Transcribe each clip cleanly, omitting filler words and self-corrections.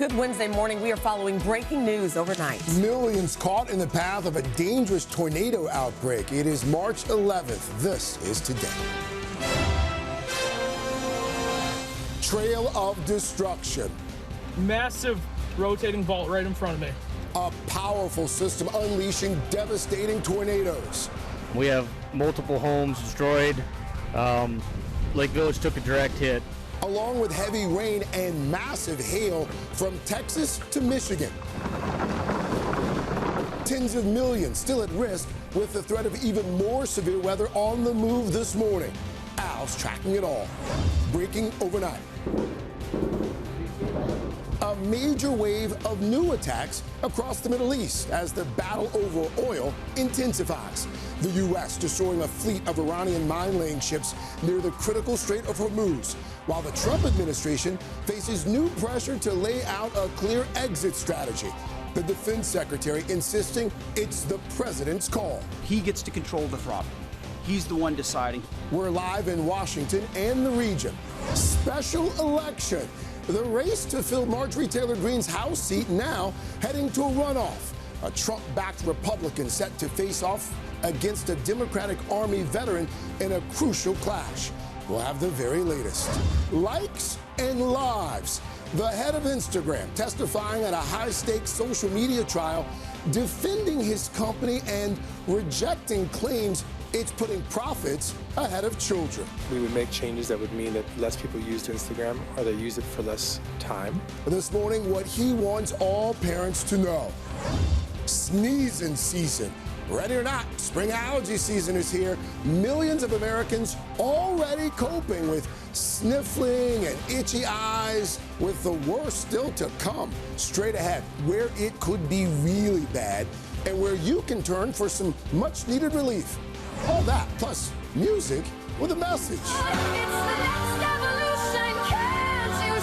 Good Wednesday morning. We are following breaking news overnight. Millions caught in the path of a dangerous tornado outbreak. It is March 11th. This is today. Trail of destruction. Massive rotating vault right in front of me. A powerful system unleashing devastating tornadoes. We have multiple homes destroyed. Lake Village took a direct hit. Along with heavy rain and massive hail from Texas to Michigan. Tens of millions still at risk with the threat of even more severe weather on the move this morning. Al's tracking it all. Breaking overnight. A major wave of new attacks across the Middle East as the battle over oil intensifies. The U.S. destroying a fleet of Iranian mine-laying ships near the critical Strait of Hormuz, while the Trump administration faces new pressure to lay out a clear exit strategy. The defense secretary insisting it's the president's call. He gets to control the throttle. He's the one deciding. We're live in Washington and the region. Special election. The race to fill Marjorie Taylor Greene's House seat now heading to a runoff. A Trump-backed Republican set to face off against a Democratic Army veteran in a crucial clash. We'll have the very latest. Likes and lives. The head of Instagram testifying at a high-stakes social media trial, defending his company and rejecting claims it's putting profits ahead of children. We would make changes that would mean that less people used Instagram or they use it for less time. This morning, what he wants all parents to know. Sneezing season. Ready or not, spring allergy season is here. Millions of Americans already coping with sniffling and itchy eyes, with the worst still to come. Straight ahead, where it could be really bad and where you can turn for some much needed relief. All that, plus music with a message. It's the next evolution, can't you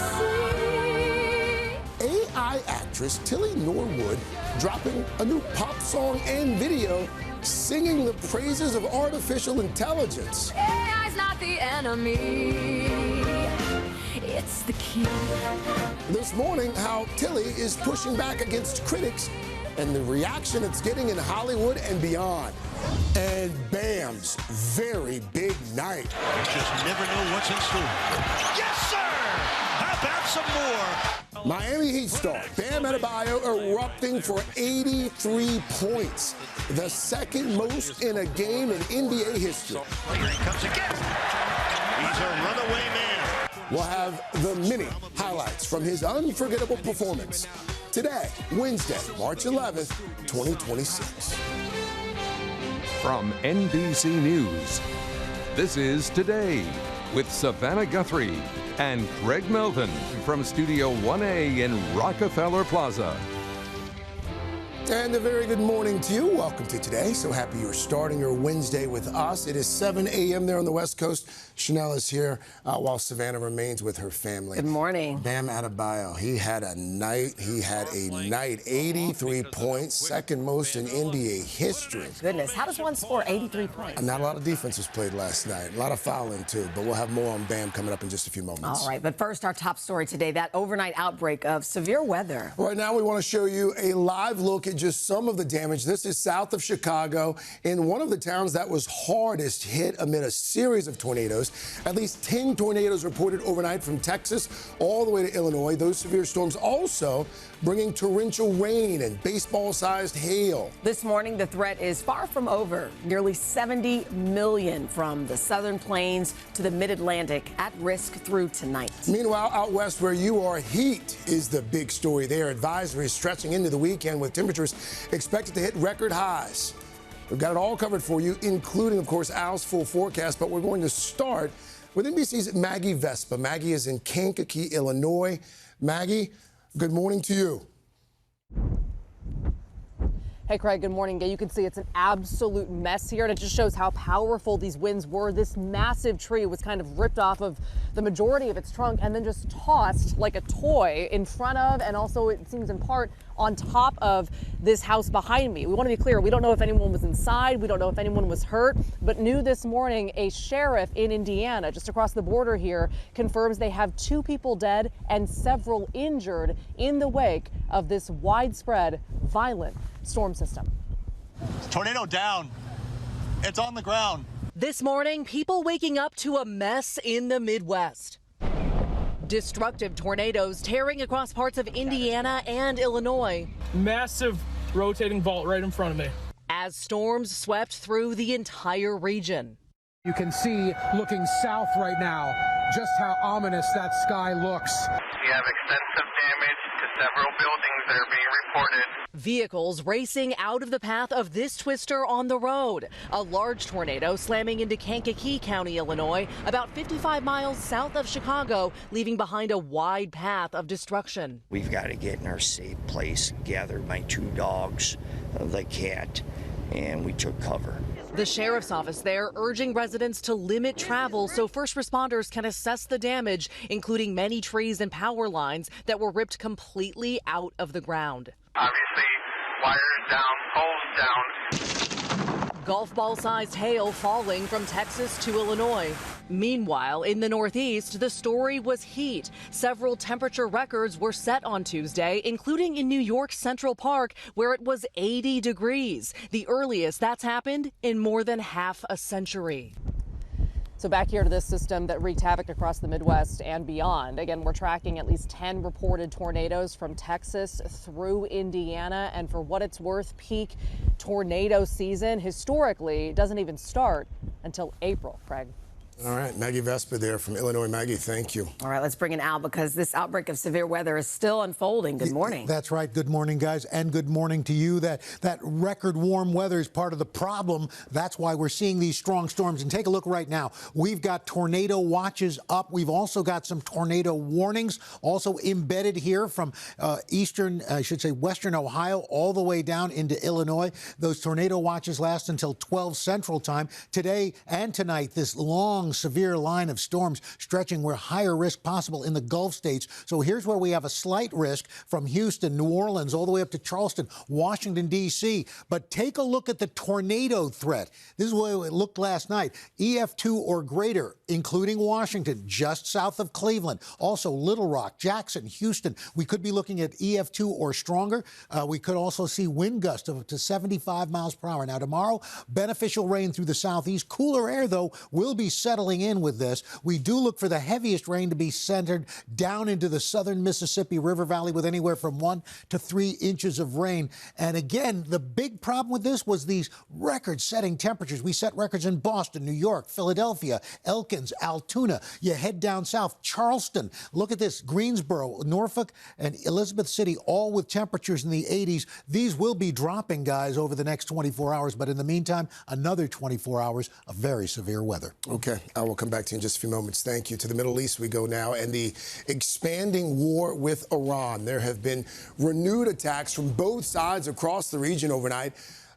see? AI actress Tilly Norwood dropping a new pop song and video singing the praises of artificial intelligence. AI's not the enemy, it's the key. This morning, how Tilly is pushing back against critics and the reaction it's getting in Hollywood and beyond. And Bam's very big night. You just never know what's in store. Yes, sir! How about some more? Miami Heat star Bam Adebayo erupting for 83 points, the second most in a game in NBA history. Here he comes again. He's a runaway man. We'll have the mini highlights from his unforgettable performance today, Wednesday, March 11th, 2026. From NBC News, this is Today with Savannah Guthrie and Greg Melton from Studio 1A in Rockefeller Plaza. And a very good morning to you. Welcome to Today. So happy you're starting your Wednesday with us. It is 7 a.m. there on the West Coast. Chanel is here while Savannah remains with her family. Good morning. Bam Adebayo, he had a night. 83 points, second most in NBA history. Goodness, how does one score 83 points? Not a lot of defense was played last night. A lot of fouling, too. But we'll have more on Bam coming up in just a few moments. All right, but first, our top story today, that overnight outbreak of severe weather. Right now, we want to show you a live look at just some of the damage. This is south of Chicago, in one of the towns that was hardest hit amid a series of tornadoes. At least 10 tornadoes reported overnight from Texas all the way to Illinois. Those severe storms also bringing torrential rain and baseball-sized hail. This morning, the threat is far from over. Nearly 70 million from the southern plains to the mid-Atlantic at risk through tonight. Meanwhile, out west where you are, heat is the big story there. Advisories stretching into the weekend with temperatures expected to hit record highs. We've got it all covered for you, including, of course, Al's full forecast, but we're going to start with NBC's Maggie Vespa. Maggie is in Kankakee, Illinois. Maggie, good morning to you. Hey, Craig, good morning. Yeah, you can see it's an absolute mess here, and it just shows how powerful these winds were. This massive tree was kind of ripped off of the majority of its trunk and then just tossed like a toy in front of, and also it seems in part on top of this house behind me. We want to be clear, we don't know if anyone was inside, we don't know if anyone was hurt, but new this morning, a sheriff in Indiana, just across the border here, confirms they have 2 people dead and several injured in the wake of this widespread, violent storm system. Tornado down. It's on the ground. This morning, people waking up to a mess in the Midwest. Destructive tornadoes tearing across parts of Indiana and Illinois. Massive rotating vault right in front of me. As storms swept through the entire region. You can see, looking south right now, just how ominous that sky looks. We have extensive damage to several buildings that are being reported. Vehicles racing out of the path of this twister on the road. A large tornado slamming into Kankakee County, Illinois, about 55 miles south of Chicago, leaving behind a wide path of destruction. We've got to get in our safe place, gathered my 2 dogs, the cat, and we took cover. The sheriff's office there urging residents to limit travel so first responders can assess the damage, including many trees and power lines that were ripped completely out of the ground. Obviously, wires down, poles down. Golf ball-sized hail falling from Texas to Illinois. Meanwhile, in the Northeast, the story was heat. Several temperature records were set on Tuesday, including in New York's Central Park, where it was 80 degrees, the earliest that's happened in more than half a century. So back here to this system that wreaked havoc across the Midwest and beyond. Again, we're tracking at least 10 reported tornadoes from Texas through Indiana. And for what it's worth, peak tornado season historically doesn't even start until April, Craig. All right, Maggie Vespa there from Illinois. Maggie, thank you. All right, let's bring in Al because this outbreak of severe weather is still unfolding. Good morning. That's right. Good morning, guys, and good morning to you. That record warm weather is part of the problem. That's why we're seeing these strong storms. And take a look right now. We've got tornado watches up. We've also got some tornado warnings also embedded here from western Ohio all the way down into Illinois. Those tornado watches last until 12 Central Time. Today and tonight, this long severe line of storms stretching where higher risk possible in the Gulf states. So here's where we have a slight risk from Houston, New Orleans, all the way up to Charleston, Washington, D.C. But take a look at the tornado threat. This is what it looked last night. EF2 or greater, including Washington, just south of Cleveland. Also Little Rock, Jackson, Houston. We could be looking at EF2 or stronger. We could also see wind gusts of up to 75 miles per hour. Now tomorrow, beneficial rain through the southeast. Cooler air, though, will be settling in with this. We do look for the heaviest rain to be centered down into the southern Mississippi River Valley with anywhere from 1 to 3 inches of rain. And again, the big problem with this was these record-setting temperatures. We set records in Boston, New York, Philadelphia, Elkins, Altoona. You head down south, Charleston. Look at this, Greensboro, Norfolk, and Elizabeth City, all with temperatures in the 80s. These will be dropping, guys, over the next 24 hours. But in the meantime, another 24 hours of very severe weather. Okay. I will come back to you in just a few moments. Thank you. To the Middle East we go now, and the expanding war with Iran. There have been renewed attacks from both sides across the region overnight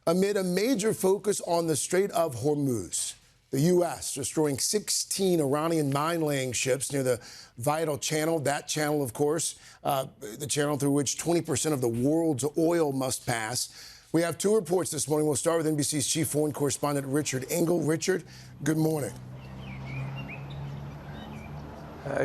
amid a major focus on the Strait of Hormuz. The U.S. destroying 16 Iranian mine-laying ships near the vital channel. That channel, of course, the channel through which 20% of the world's oil must pass. We have 2 reports this morning. We'll start with NBC's chief foreign correspondent, Richard Engel. Richard, good morning.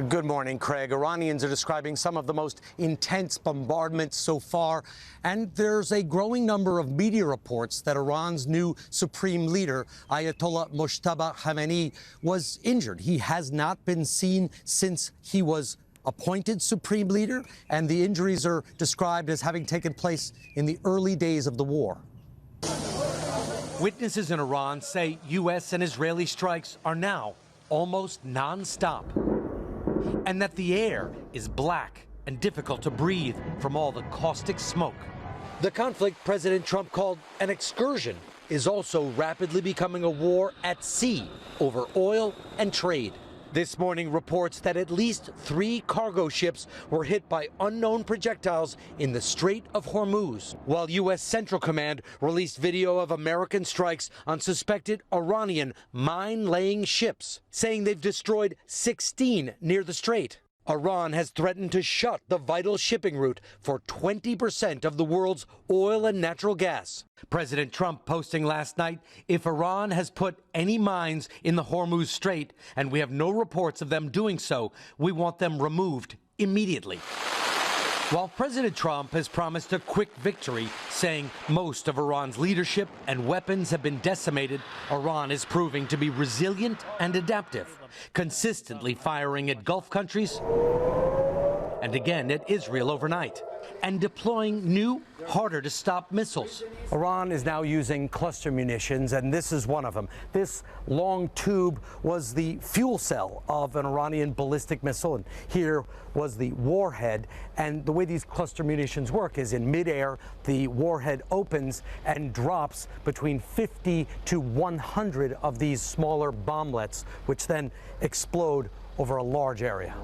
Good morning, Craig. Iranians are describing some of the most intense bombardments so far, and there's a growing number of media reports that Iran's new supreme leader, Ayatollah Mojtaba Khamenei, was injured. He has not been seen since he was appointed supreme leader, and the injuries are described as having taken place in the early days of the war. Witnesses in Iran say U.S. and Israeli strikes are now almost non-stop, and that the air is black and difficult to breathe from all the caustic smoke. The conflict President Trump called an excursion is also rapidly becoming a war at sea over oil and trade. This morning reports that at least 3 cargo ships were hit by unknown projectiles in the Strait of Hormuz, while U.S. Central Command released video of American strikes on suspected Iranian mine-laying ships, saying they've destroyed 16 near the strait. Iran has threatened to shut the vital shipping route for 20% of the world's oil and natural gas. President Trump posting last night, if Iran has put any mines in the Hormuz Strait, and we have no reports of them doing so, we want them removed immediately. While President Trump has promised a quick victory, saying most of Iran's leadership and weapons have been decimated, Iran is proving to be resilient and adaptive, consistently firing at Gulf countries and again at Israel overnight, and deploying new, harder-to-stop missiles. Iran is now using cluster munitions, and this is one of them. This long tube was the fuel cell of an Iranian ballistic missile, and here was the warhead. And the way these cluster munitions work is in midair, the warhead opens and drops between 50 to 100 of these smaller bomblets, which then explode over a large area.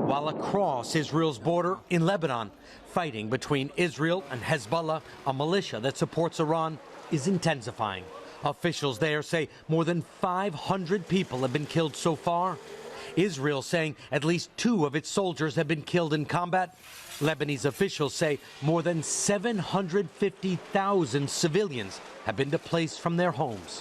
While across Israel's border in Lebanon, fighting between Israel and Hezbollah, a militia that supports Iran, is intensifying. Officials there say more than 500 people have been killed so far. Israel saying at least 2 of its soldiers have been killed in combat. Lebanese officials say more than 750,000 civilians have been displaced from their homes.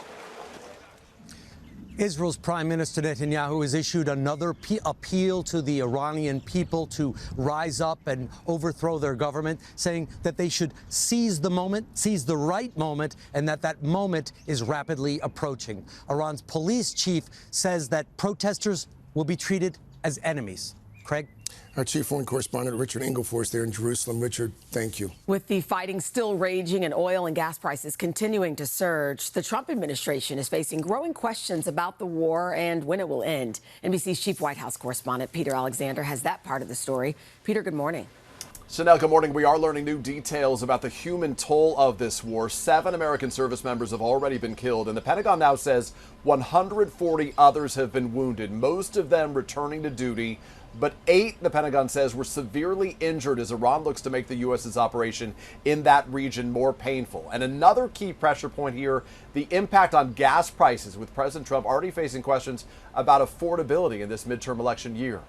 Israel's Prime Minister Netanyahu has issued another appeal to the Iranian people to rise up and overthrow their government, saying that they should seize the moment, seize the right moment, and that moment is rapidly approaching. Iran's police chief says that protesters will be treated as enemies. Craig? Our chief foreign correspondent, Richard Ingleforth, there in Jerusalem. Richard, thank you. With the fighting still raging and oil and gas prices continuing to surge, the Trump administration is facing growing questions about the war and when it will end. NBC's chief White House correspondent, Peter Alexander, has that part of the story. Peter, good morning. Chanel, good morning. We are learning new details about the human toll of this war. 7 American service members have already been killed, and the Pentagon now says 140 others have been wounded, most of them returning to duty. But 8, the Pentagon says, were severely injured as Iran looks to make the U.S.'s operation in that region more painful. And another key pressure point here, the impact on gas prices, with President Trump already facing questions about affordability in this midterm election year.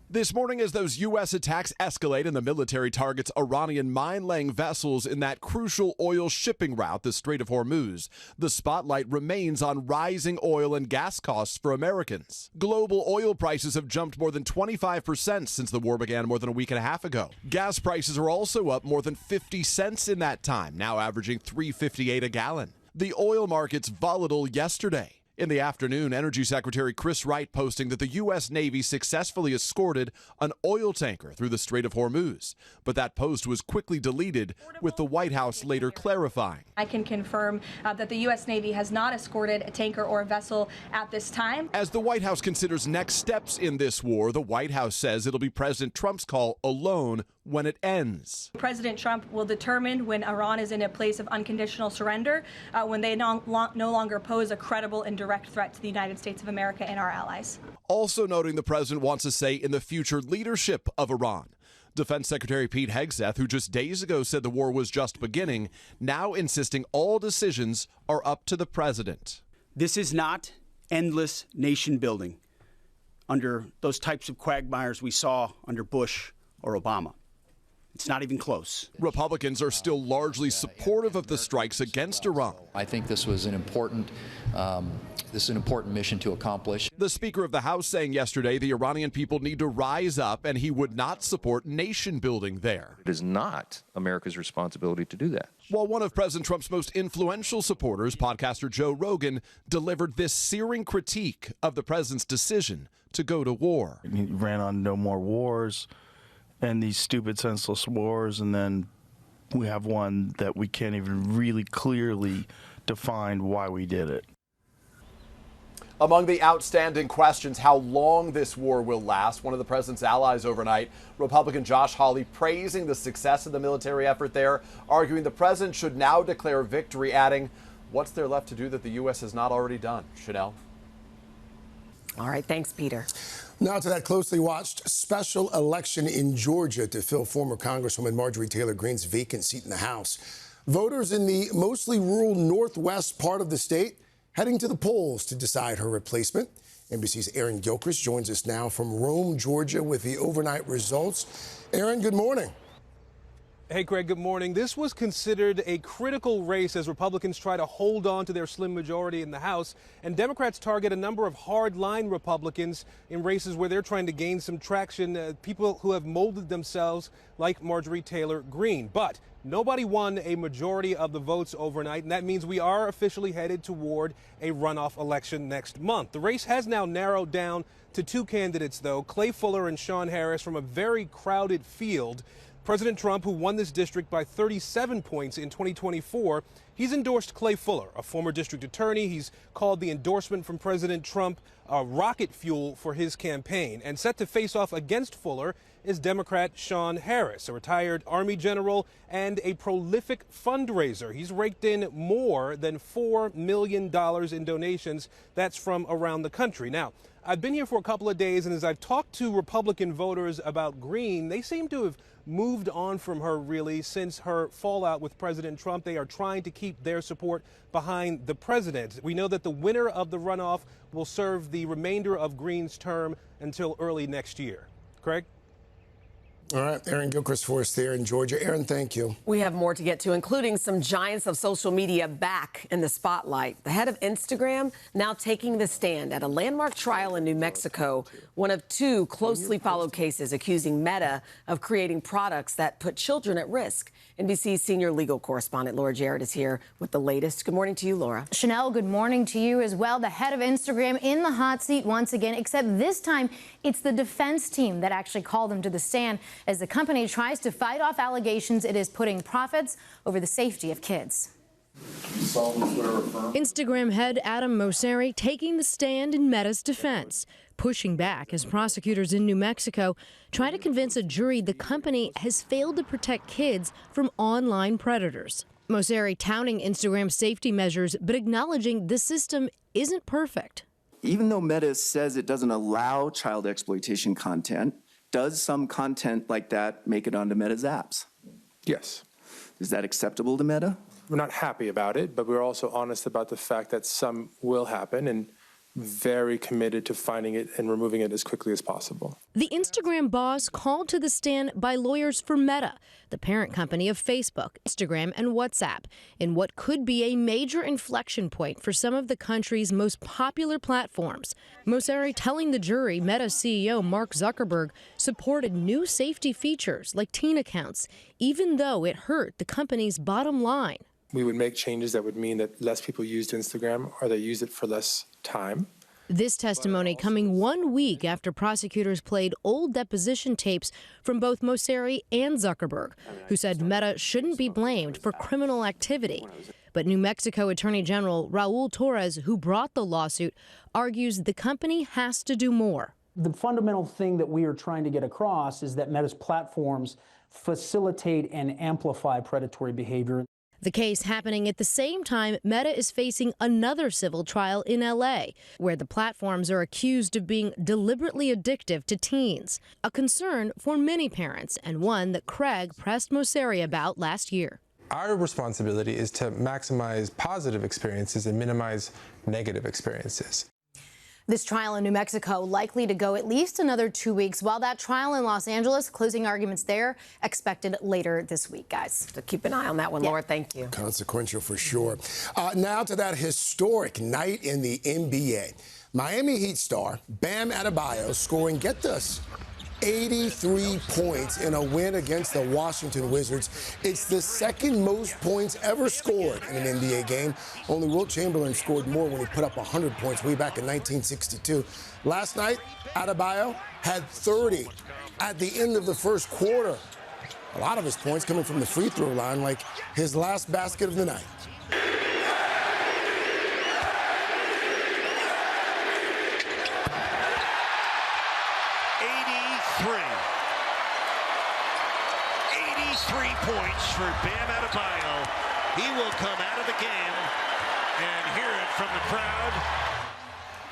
This morning, as those U.S. attacks escalate and the military targets Iranian mine-laying vessels in that crucial oil shipping route, the Strait of Hormuz, the spotlight remains on rising oil and gas costs for Americans. Global oil prices have jumped more than 25% since the war began more than a week and a half ago. Gas prices are also up more than 50 cents in that time, now averaging $3.58 a gallon. The oil market's volatile yesterday. In the afternoon, Energy Secretary Chris Wright posting that the U.S. Navy successfully escorted an oil tanker through the Strait of Hormuz. But that post was quickly deleted, with the White House later clarifying. I can confirm that the U.S. Navy has not escorted a tanker or a vessel at this time. As the White House considers next steps in this war, the White House says it'll be President Trump's call alone when it ends. President Trump will determine when Iran is in a place of unconditional surrender, when they no longer pose a credible and direct threat to the United States of America and our allies. Also noting the president wants a say in the future leadership of Iran. Defense Secretary Pete Hegseth, who just days ago said the war was just beginning, now insisting all decisions are up to the president. This is not endless nation building under those types of quagmires we saw under Bush or Obama. It's not even close. Republicans are still largely supportive of the strikes against Iran. I think this was an important mission to accomplish. The Speaker of the House saying yesterday the Iranian people need to rise up, and he would not support nation building there. It is not America's responsibility to do that. While one of President Trump's most influential supporters, podcaster Joe Rogan, delivered this searing critique of the president's decision to go to war. He ran on no more wars and these stupid, senseless wars, and then we have one that we can't even really clearly define why we did it. Among the outstanding questions, how long this war will last. One of the president's allies overnight, Republican Josh Hawley, praising the success of the military effort there, arguing the president should now declare victory, adding, what's there left to do that the U.S. has not already done? Chanel? All right, thanks, Peter. Now to that closely watched special election in Georgia to fill former Congresswoman Marjorie Taylor Greene's vacant seat in the House. Voters in the mostly rural northwest part of the state heading to the polls to decide her replacement. NBC's Aaron Gilchrist joins us now from Rome, Georgia, with the overnight results. Aaron, good morning. Hey, Greg, good morning. This was considered a critical race as Republicans try to hold on to their slim majority in the House, and Democrats target a number of hard-line Republicans in races where they're trying to gain some traction, people who have molded themselves like Marjorie Taylor Greene. But nobody won a majority of the votes overnight, and that means we are officially headed toward a runoff election next month. The race has now narrowed down to two candidates, though, Clay Fuller and Sean Harris, from a very crowded field. President Trump, who won this district by 37 points in 2024, he's endorsed Clay Fuller, a former district attorney. He's called the endorsement from President Trump rocket fuel for his campaign. And set to face off against Fuller is Democrat Sean Harris, a retired Army general and a prolific fundraiser. He's raked in more than $4 million in donations. That's from around the country. Now, I've been here for a couple of days, and as I've talked to Republican voters about Greene, they seem to have moved on from her, really, since her fallout with President Trump. They are trying to keep their support behind the president. We know that the winner of the runoff will serve the remainder of Greene's term until early next year. Craig? All right, Aaron Gilchrist for us there in Georgia. Aaron, thank you. We have more to get to, including some giants of social media back in the spotlight. The head of Instagram now taking the stand at a landmark trial in New Mexico, one of two closely followed cases accusing Meta of creating products that put children at risk. NBC's senior legal correspondent Laura Jarrett is here with the latest. Good morning to you, Laura. Chanel, good morning to you as well. The head of Instagram in the hot seat once again, except this time it's the defense team that actually called him to the stand as the company tries to fight off allegations it is putting profits over the safety of kids. Instagram head Adam Mosseri taking the stand in Meta's defense, pushing back as prosecutors in New Mexico try to convince a jury the company has failed to protect kids from online predators. Mosseri touting Instagram's safety measures, but acknowledging the system isn't perfect. Even though Meta says it doesn't allow child exploitation content, does some content like that make it onto Meta's apps? Yes. Is that acceptable to Meta? We're not happy about it, but we're also honest about the fact that some will happen and very committed to finding it and removing it as quickly as possible. The Instagram boss called to the stand by lawyers for Meta, the parent company of Facebook, Instagram, and WhatsApp, in what could be a major inflection point for some of the country's most popular platforms. Mosseri telling the jury Meta CEO Mark Zuckerberg supported new safety features like teen accounts, even though it hurt the company's bottom line. We would make changes that would mean that less people used Instagram or they use it for less time. This testimony coming 1 week after prosecutors played old deposition tapes from both Mosseri and Zuckerberg, who said Meta shouldn't be blamed for criminal activity. But New Mexico Attorney General Raul Torres, who brought the lawsuit, argues the company has to do more. The fundamental thing that we are trying to get across is that Meta's platforms facilitate and amplify predatory behavior. The case happening at the same time Meta is facing another civil trial in L.A., where the platforms are accused of being deliberately addictive to teens, a concern for many parents and one that Craig pressed Mosseri about last year. Our responsibility is to maximize positive experiences and minimize negative experiences. This trial in New Mexico likely to go at least another 2 weeks, while that trial in Los Angeles, closing arguments there expected later this week, guys. So keep an eye on that one, Laura. Thank you. Consequential for sure. Now to that historic night in the NBA. Miami Heat star Bam Adebayo scoring, get this, 83 points in a win against the Washington Wizards. It's the second most points ever scored in an NBA game. Only Wilt Chamberlain scored more when he put up 100 points way back in 1962. Last night, Adebayo had 30 at the end of the first quarter. A lot of his points coming from the free throw line, like his last basket of the night. 83 points for Bam Adebayo. He will come out of the game and hear it from the crowd.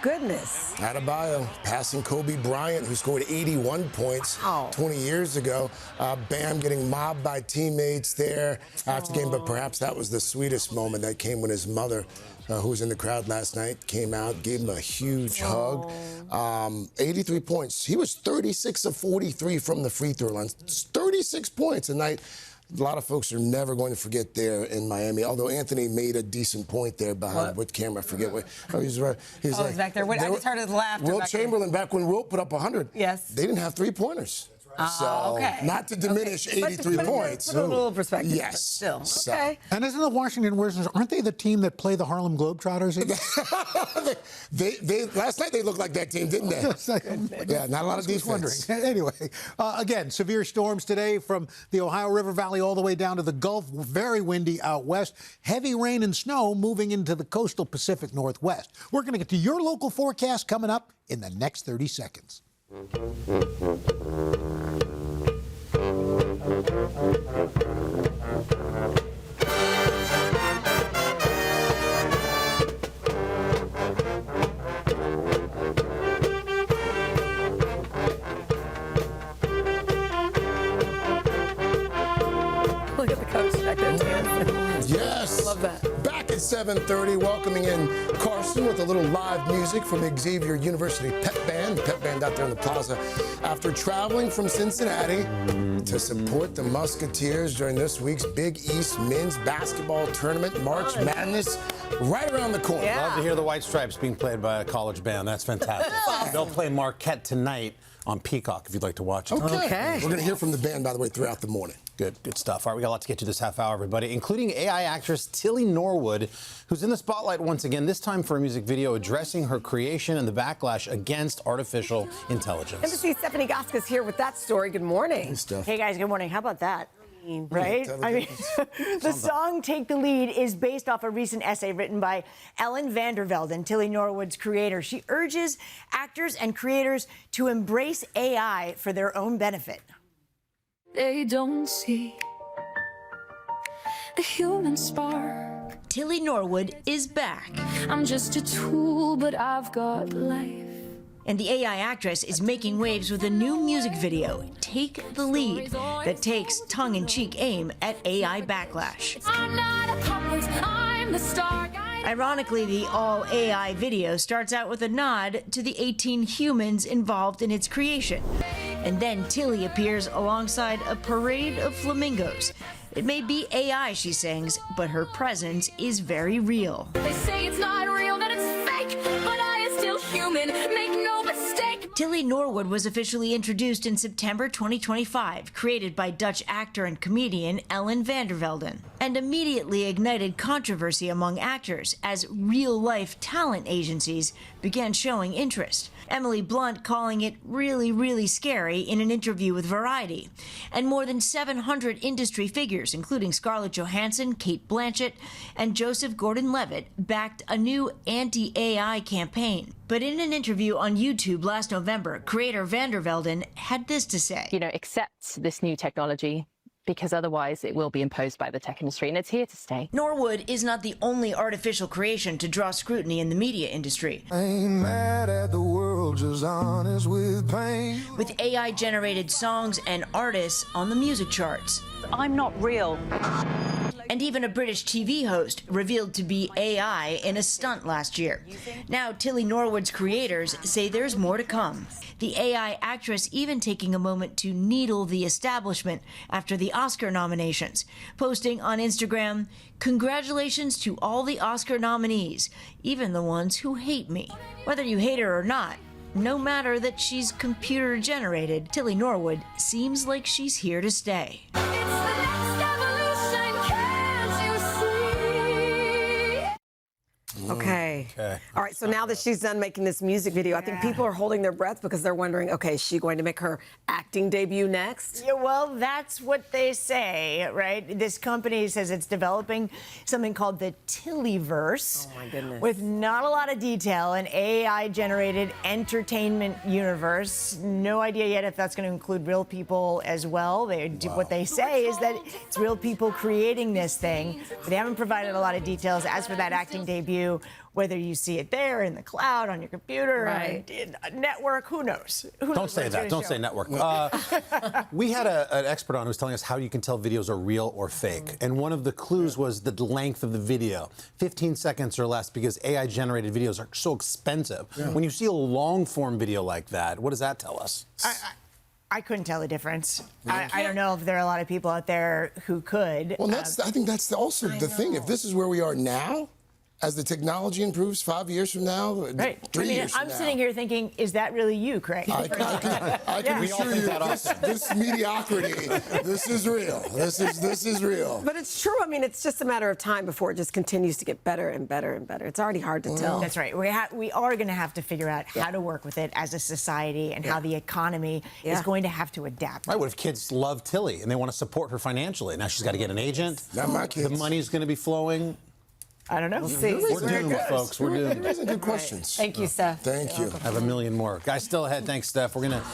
goodness. Adebayo passing Kobe Bryant, who scored 81 points 20 years ago. Bam getting mobbed by teammates there after the game, but perhaps that was the sweetest moment that came when his mother, who was in the crowd last night, came out, gave him a huge hug. 83 points. He was 36 of 43 from the free throw line. 36 points a night. A lot of folks are never going to forget there in Miami, although Anthony made a decent point there behind what camera, I forget what. Oh, he's right. He's he's back there. I just heard his laughter. Wilt Chamberlain, back when Wilt put up 100, yes, they didn't have three-pointers. So, not to diminish 83 points. Put a little perspective. Yes. Still. So. Okay. And isn't the Washington Wizards, aren't they the team that play the Harlem Globetrotters? they last night they looked like that team, didn't they? Yeah, not a lot of defense. Anyway, again, severe storms today from the Ohio River Valley all the way down to the Gulf. Very windy out west. Heavy rain and snow moving into the coastal Pacific Northwest. We're going to get to your local forecast coming up in the next 30 seconds. Look at the coach back there dancing. Yes. Love that. Back at 7:30, welcoming in Carson with a little live music from Xavier University Pep Band. Pep Band out there in the plaza. After traveling from Cincinnati to support the Musketeers during this week's Big East Men's Basketball Tournament, March Madness, right around the corner. Love to hear the White Stripes being played by a college band. That's fantastic. They'll play Marquette tonight on Peacock if you'd like to watch it. Okay. We're going to hear from the band, by the way, throughout the morning. Good stuff. All right, we got a lot to get to this half hour, everybody, including AI actress Tilly Norwood, who's in the spotlight once again, this time for a music video addressing her creation and the backlash against artificial intelligence. NBC's Stephanie Goska's here with that story. Good morning. Hey, guys, good morning. How about that? Right? I mean, the song Take the Lead is based off a recent essay written by Ellen Vandervelden, Tilly Norwood's creator. She urges actors and creators to embrace AI for their own benefit. They don't see the human spark. Tilly Norwood is back. I'm just a tool, but I've got life. And the AI actress is making waves with a new music video, Take the Lead, that takes tongue-in-cheek aim at AI backlash. I'm not a puppet, I'm the star guy. Ironically, the all-AI video starts out with a nod to the 18 humans involved in its creation. And then Tilly appears alongside a parade of flamingos. It may be AI, she sings, but her presence is very real. They say it's not real, that it's fake, but I am still human, make no mistake. Tilly Norwood was officially introduced in September 2025, created by Dutch actor and comedian Ellen Vandervelden, and immediately ignited controversy among actors as real-life talent agencies began showing interest. Emily Blunt calling it really, really scary in an interview with Variety. And more than 700 industry figures, including Scarlett Johansson, Cate Blanchett, and Joseph Gordon-Levitt, backed a new anti-AI campaign. But in an interview on YouTube last November, creator Vandervelden had this to say. Accept this new technology, because otherwise it will be imposed by the tech industry, and it's here to stay. Norwood is not the only artificial creation to draw scrutiny in the media industry. I ain't mad at the world, just honest with pain. With AI-generated songs and artists on the music charts. I'm not real. And even a British TV host revealed to be AI in a stunt last year. Now, Tilly Norwood's creators say there's more to come. The AI actress even taking a moment to needle the establishment after the Oscar nominations, posting on Instagram, "Congratulations to all the Oscar nominees, even the ones who hate me." Whether you hate her or not, no matter that she's computer-generated, Tilly Norwood seems like she's here to stay. Okay. All right, so now that she's done making this music video, I think people are holding their breath because they're wondering, okay, is she going to make her acting debut next? Yeah, well, that's what they say, right? This company says it's developing something called the Tillyverse. Oh, my goodness. With not a lot of detail, an AI-generated entertainment universe. No idea yet if that's going to include real people as well. What they say is that it's real people creating this thing, but they haven't provided a lot of details. As for that acting debut, whether you see it there in the cloud, on your computer, Right. in a network, who knows? Don't say that. Don't say network. We had an expert on who was telling us how you can tell videos are real or fake. And one of the clues was the length of the video, 15 seconds or less, because AI-generated videos are so expensive. When you see a long-form video like that, what does that tell us? I couldn't tell the difference. I don't know if there are a lot of people out there who could. Well, I think that's also the thing. If this is where we are now, as the technology improves 5 years from now, 3 years from I'm now. sitting here thinking, is that really you, Craig? I can assure you, this mediocrity, this is real. This is real. But it's true. I mean, it's just a matter of time before it just continues to get better and better and better. It's already hard to tell. That's right. We are going to have to figure out how to work with it as a society and how the economy is going to have to adapt. Right, what if kids love Tilly and they want to support her financially? Now she's got to get an agent. Not my kids. The money's going to be flowing. I don't know. We'll see. We're doomed, folks. We're doomed. These are good questions. Thank you, Steph. Thank you. I have a million more. Guys, still ahead. Thanks, Steph. We're going to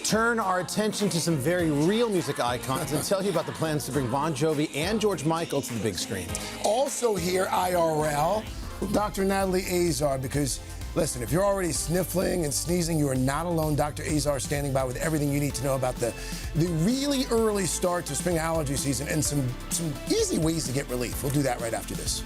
turn our attention to some very real music icons and tell you about the plans to bring Bon Jovi and George Michael to the big screen. Also here, IRL, Dr. Natalie Azar, because listen, if you're already sniffling and sneezing, you are not alone. Dr. Azar standing by with everything you need to know about the really early start to spring allergy season and some easy ways to get relief. We'll do that right after this.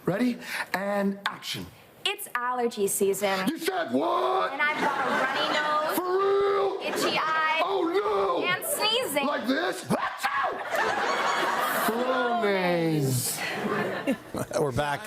Ready? And action. It's allergy season. You said what? And I've got a runny nose. For real? Itchy eye. Oh, no. And sneezing. Like this? Flonase. We're back.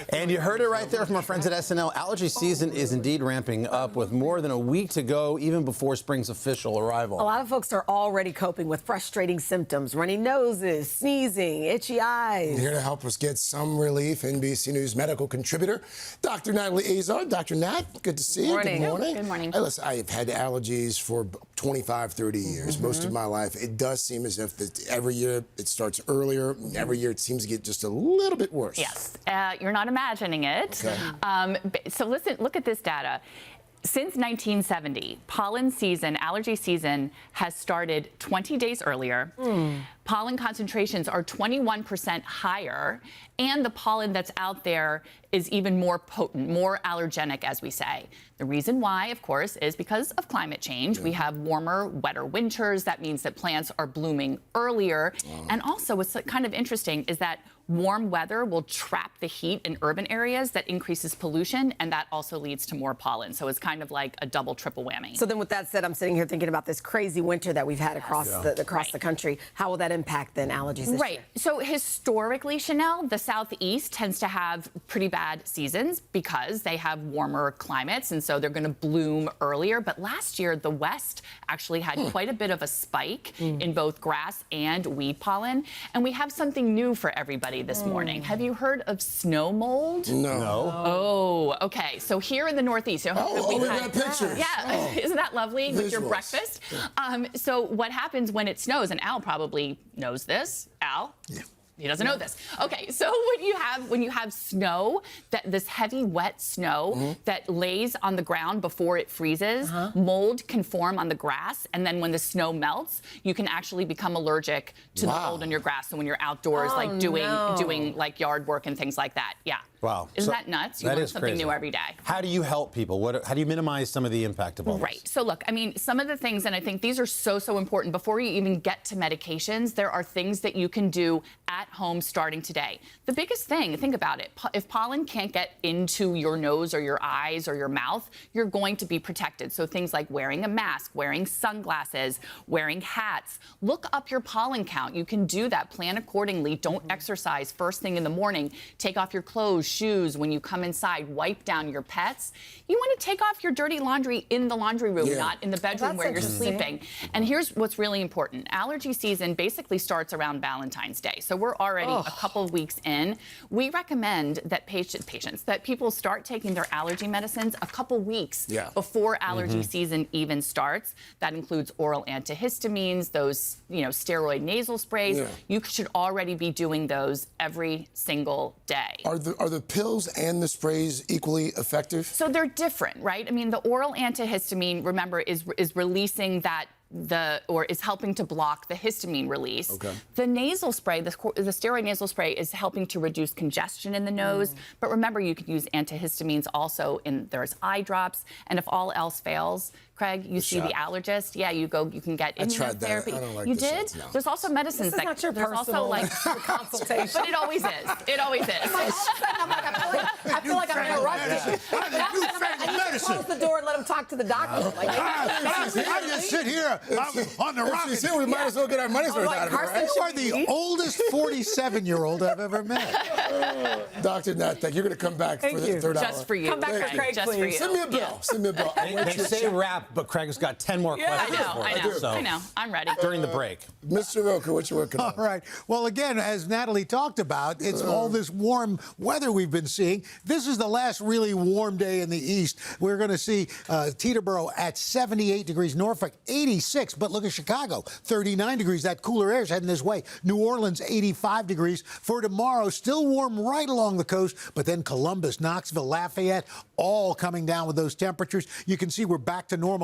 And you heard it right there from our friends at SNL. Allergy season is indeed ramping up with more than a week to go, even before spring's official arrival. A lot of folks are already coping with frustrating symptoms, runny noses, sneezing, itchy eyes. Here to help us get some relief, NBC News medical contributor, Dr. Natalie Azar. Dr. Nat, good to see you. Morning. Good morning. Good morning. Hey, listen, I've had allergies for 25, 30 years, most of my life. It does seem as if every year it starts earlier. Every year it seems to get just a little bit worse. Yes, you're not imagining it. Okay. So listen, look at this data. Since 1970, pollen season, allergy season, has started 20 days earlier. Pollen concentrations are 21% higher, and the pollen that's out there is even more potent, more allergenic, as we say. The reason why, of course, is because of climate change. We have warmer, wetter winters. That means that plants are blooming earlier. And also, what's kind of interesting is that warm weather will trap the heat in urban areas. That increases pollution, and that also leads to more pollen. So it's kind of like a double, triple whammy. So then with that said, I'm sitting here thinking about this crazy winter that we've had across the country. How will that impact then allergies this year? So historically, Chanel, the Southeast tends to have pretty bad seasons because they have warmer climates, and so they're going to bloom earlier. But last year, the West actually had quite a bit of a spike in both grass and weed pollen. And we have something new for everybody this morning. Have you heard of snow mold? No. Oh, okay. So here in the Northeast, we got pictures. Yeah, isn't that lovely with your Visuals. breakfast? So what happens when it snows, and Al probably knows this. Al? Yeah. He doesn't know this. Okay, so when you have snow, this heavy, wet snow that lays on the ground before it freezes, mold can form on the grass, and then when the snow melts, you can actually become allergic to the mold in your grass. So when you're outdoors, like doing like yard work and things like that, yeah. Wow. Isn't that nuts? You that learn is something crazy. new every day. How do you help people? How do you minimize some of the impact of all this? Right. So look, I mean, some of the things, and I think these are so important, before you even get to medications, there are things that you can do at home starting today. The biggest thing, think about it, if pollen can't get into your nose or your eyes or your mouth, you're going to be protected. So things like wearing a mask, wearing sunglasses, wearing hats. Look up your pollen count. You can do that. Plan accordingly. Don't exercise first thing in the morning. Take off your clothes, shoes when you come inside. Wipe down your pets. You want to take off your dirty laundry in the laundry room, not in the bedroom where you're sleeping. And here's what's really important. Allergy season basically starts around Valentine's Day. So we're already a couple of weeks in. We recommend that that people start taking their allergy medicines a couple weeks before allergy season even starts. That includes oral antihistamines, those steroid nasal sprays. You should already be doing those every single day. Are the pills and the sprays equally effective? So they're different, right? I mean, the oral antihistamine, remember, is releasing that is helping to block the histamine release. Okay. The nasal spray, the steroid nasal spray, is helping to reduce congestion in the nose. But remember, you could use antihistamines also. There's eye drops, and if all else fails, Craig, you see the allergist. Yeah, you can get immunotherapy. I tried that. I don't like you the did? shots, no. There's also medicines This is not your there's personal also like consultation. But it always is. It always is. I feel like I'm interrupting. I need to close the door and let him talk to the doctor. I just sit here on the rocket. She's here, we might as well get our money's worth out of her, right? You are the oldest 47-year-old I've ever met. Dr. Natek, you're going to come back for the third hour. Just for you. Come back for Craig, Just for please. you. Send me a bill. Send me a bill. They say wrap, but Craig's got 10 more questions for us. I know. I'm ready. During the break. Mr. Roker, what you working on? All right. Well, again, as Natalie talked about, it's all this warm weather we've been seeing. This is the last really warm day in the east. We're going to see Teterboro at 78 degrees, Norfolk 86, but look at Chicago, 39 degrees. That cooler air is heading this way. New Orleans 85 degrees. For tomorrow, still warm right along the coast, but then Columbus, Knoxville, Lafayette, all coming down with those temperatures. You can see we're back to normal.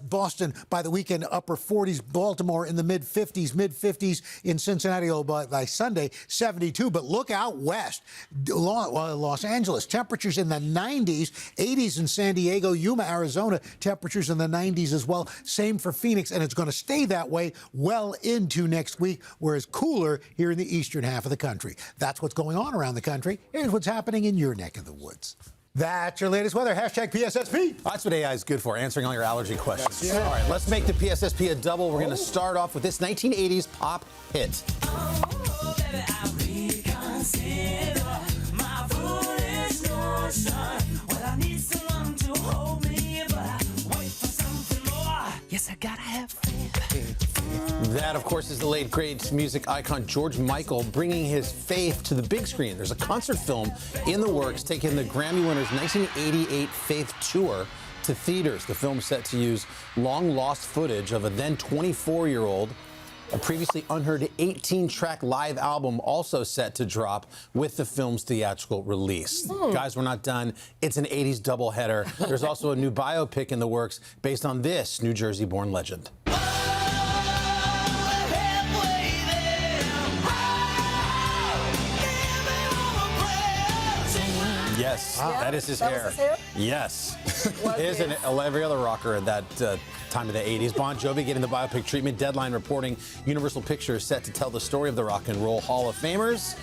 Boston by the weekend, upper 40s. Baltimore in the mid-50s in Cincinnati by Sunday, 72. But look out west, Los Angeles, temperatures in the 90s, 80s in San Diego, Yuma, Arizona, temperatures in the 90s as well. Same for Phoenix, and it's going to stay that way well into next week, whereas cooler here in the eastern half of the country. That's what's going on around the country. Here's what's happening in your neck of the woods. That's your latest weather. Hashtag PSSP. That's what AI is good for, answering all your allergy questions. Yeah. All right, let's make the PSSP a double. We're going to start off with this 1980s pop hit. Oh, baby, I reconsider my foolish notion. Well, I need someone to hold me, but I wait for something more. Yes, I gotta have faith. That, of course, is the late, great music icon George Michael bringing his faith to the big screen. There's a concert film in the works taking the Grammy winner's 1988 Faith tour to theaters. The film set to use long-lost footage of a then 24-year-old, a previously unheard 18-track live album also set to drop with the film's theatrical release. Guys, we're not done. It's an 80s doubleheader. There's also a new biopic in the works based on this New Jersey-born legend. Yes, that is his hair. Yes. His and every other rocker at that time of the 80s. Bon Jovi getting the biopic treatment. Deadline reporting Universal Pictures set to tell the story of the Rock and Roll Hall of Famers.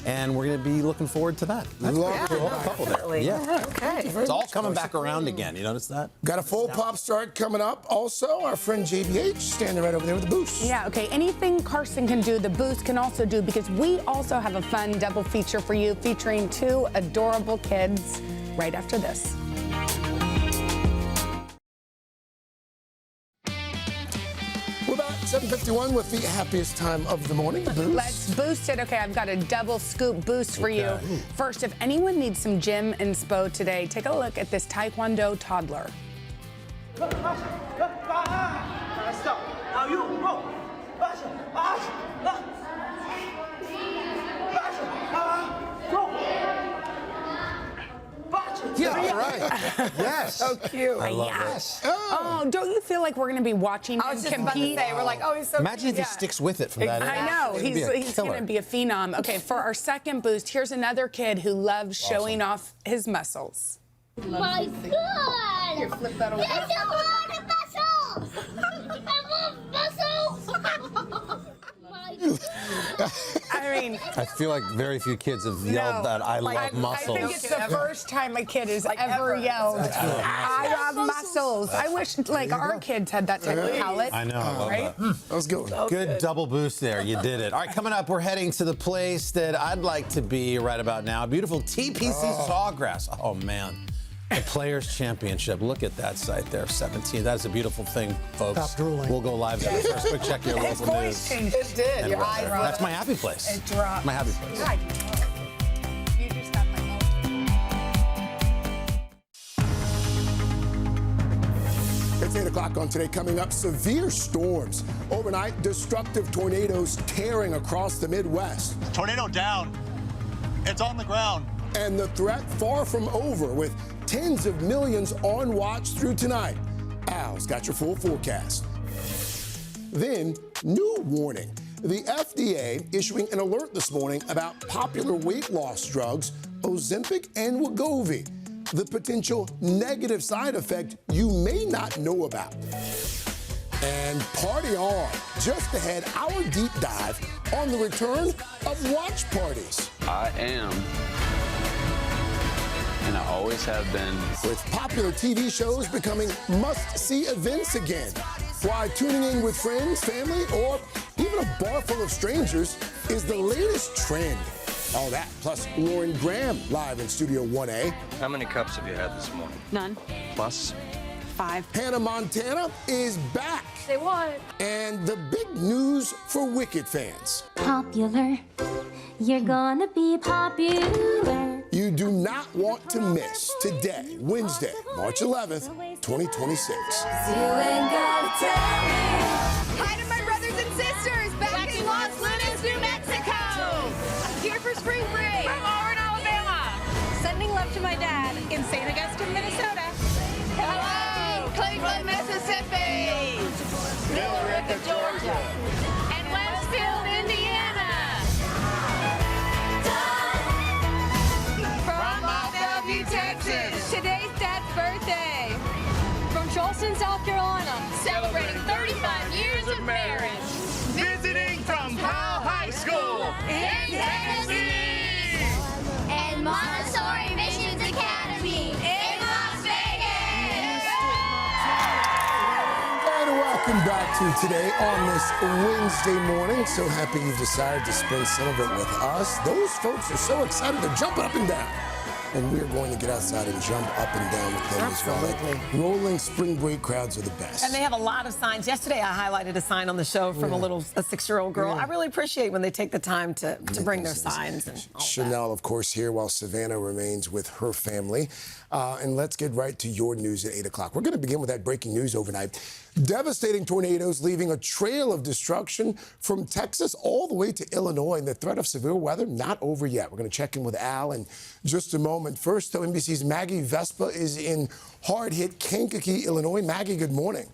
And we're going to be looking forward to that. That's cool. Couple there. Yeah. Okay. It's all coming back around again. You notice that? Got a full pop start coming up. Also, our friend JBH standing right over there with the boost. Yeah, okay. Anything Carson can do, the boost can also do, because we also have a fun double feature for you featuring two adorable kids right after this. We're about 7:51 with the happiest time of the morning, the boost. Let's boost it. Okay, I've got a double scoop boost for you. First, if anyone needs some gym inspo today, take a look at this Taekwondo toddler. Yeah, all right. Yes. So cute. I love yes. Oh, don't you feel like we're going to be watching him compete? We're like, oh, he's so Imagine if he sticks with it from that I know. He's going to be a phenom. Okay, for our second boost, here's another kid who loves showing off his muscles. My God! Here, flip that over. There's a lot of muscles! I love muscles! I mean, I feel like very few kids have yelled that I love muscles. I think it's the first time a kid has ever yelled, I love muscles. I wish, like, our kids had that type of palate. I know. I love right? that. That was good. Good double boost there. You did it. All right, coming up, we're heading to the place that I'd like to be right about now. Beautiful TPC Sawgrass. Oh, man. The Players' Championship. Look at that site there, 17. That is a beautiful thing, folks. Stop drooling. We'll go live there. First, quick check your local news. Changed. It did. And Your weather. eyes That's my happy place. It dropped. My happy place. Right. You just got my It's 8 o'clock on Today. Coming up, severe storms. Overnight, destructive tornadoes tearing across the Midwest. Tornado down. It's on the ground. And the threat far from over, with tens of millions on watch through tonight. Al's got your full forecast. Then, new warning. The FDA issuing an alert this morning about popular weight loss drugs, Ozempic and Wegovy. The potential negative side effect you may not know about. And party on. Just ahead, our deep dive on the return of watch parties. I am, and I always have been. With popular TV shows becoming must-see events again. Why tuning in with friends, family, or even a bar full of strangers is the latest trend. All that, plus Lauren Graham live in Studio 1A. How many cups have you had this morning? None. Plus? 5. Hannah Montana is back. Say what? And the big news for Wicked fans. Popular, you're gonna be popular. You do not want to miss today, Wednesday, March 11th, 2026. You ain't gotta tell me. Hi to my brothers and sisters back in Los Lunas, New Mexico. Here for spring break from Auburn, Alabama. Sending love to my dad in St. Augustine, Minnesota. Hello, Cleveland, Mississippi. Billerica, Georgia. And Westfield, Indiana. From Mount Bellevue, Texas. Today's Dad's birthday. From Charleston, South Carolina. Celebrating 35 years of marriage. Visiting from Powell High School in Tennessee. And Montessori Missions Academy in Las Vegas. And welcome back to Today on this Wednesday morning. So happy you've decided to spend some of it with us. Those folks are so excited to jump up and down. And we're going to get outside and jump up and down with them as well. Absolutely. Rolling spring break crowds are the best. And they have a lot of signs. Yesterday, I highlighted a sign on the show from a 6-year-old girl. Yeah. I really appreciate when they take the time to bring their signs. And all Chanel, of course, here while Savannah remains with her family. And let's get right to your news at 8 o'clock. We're going to begin with that breaking news overnight. Devastating tornadoes leaving a trail of destruction from Texas all the way to Illinois. And the threat of severe weather not over yet. We're going to check in with Al in just a moment. First, though, NBC's Maggie Vespa is in hard-hit Kankakee, Illinois. Maggie, good morning.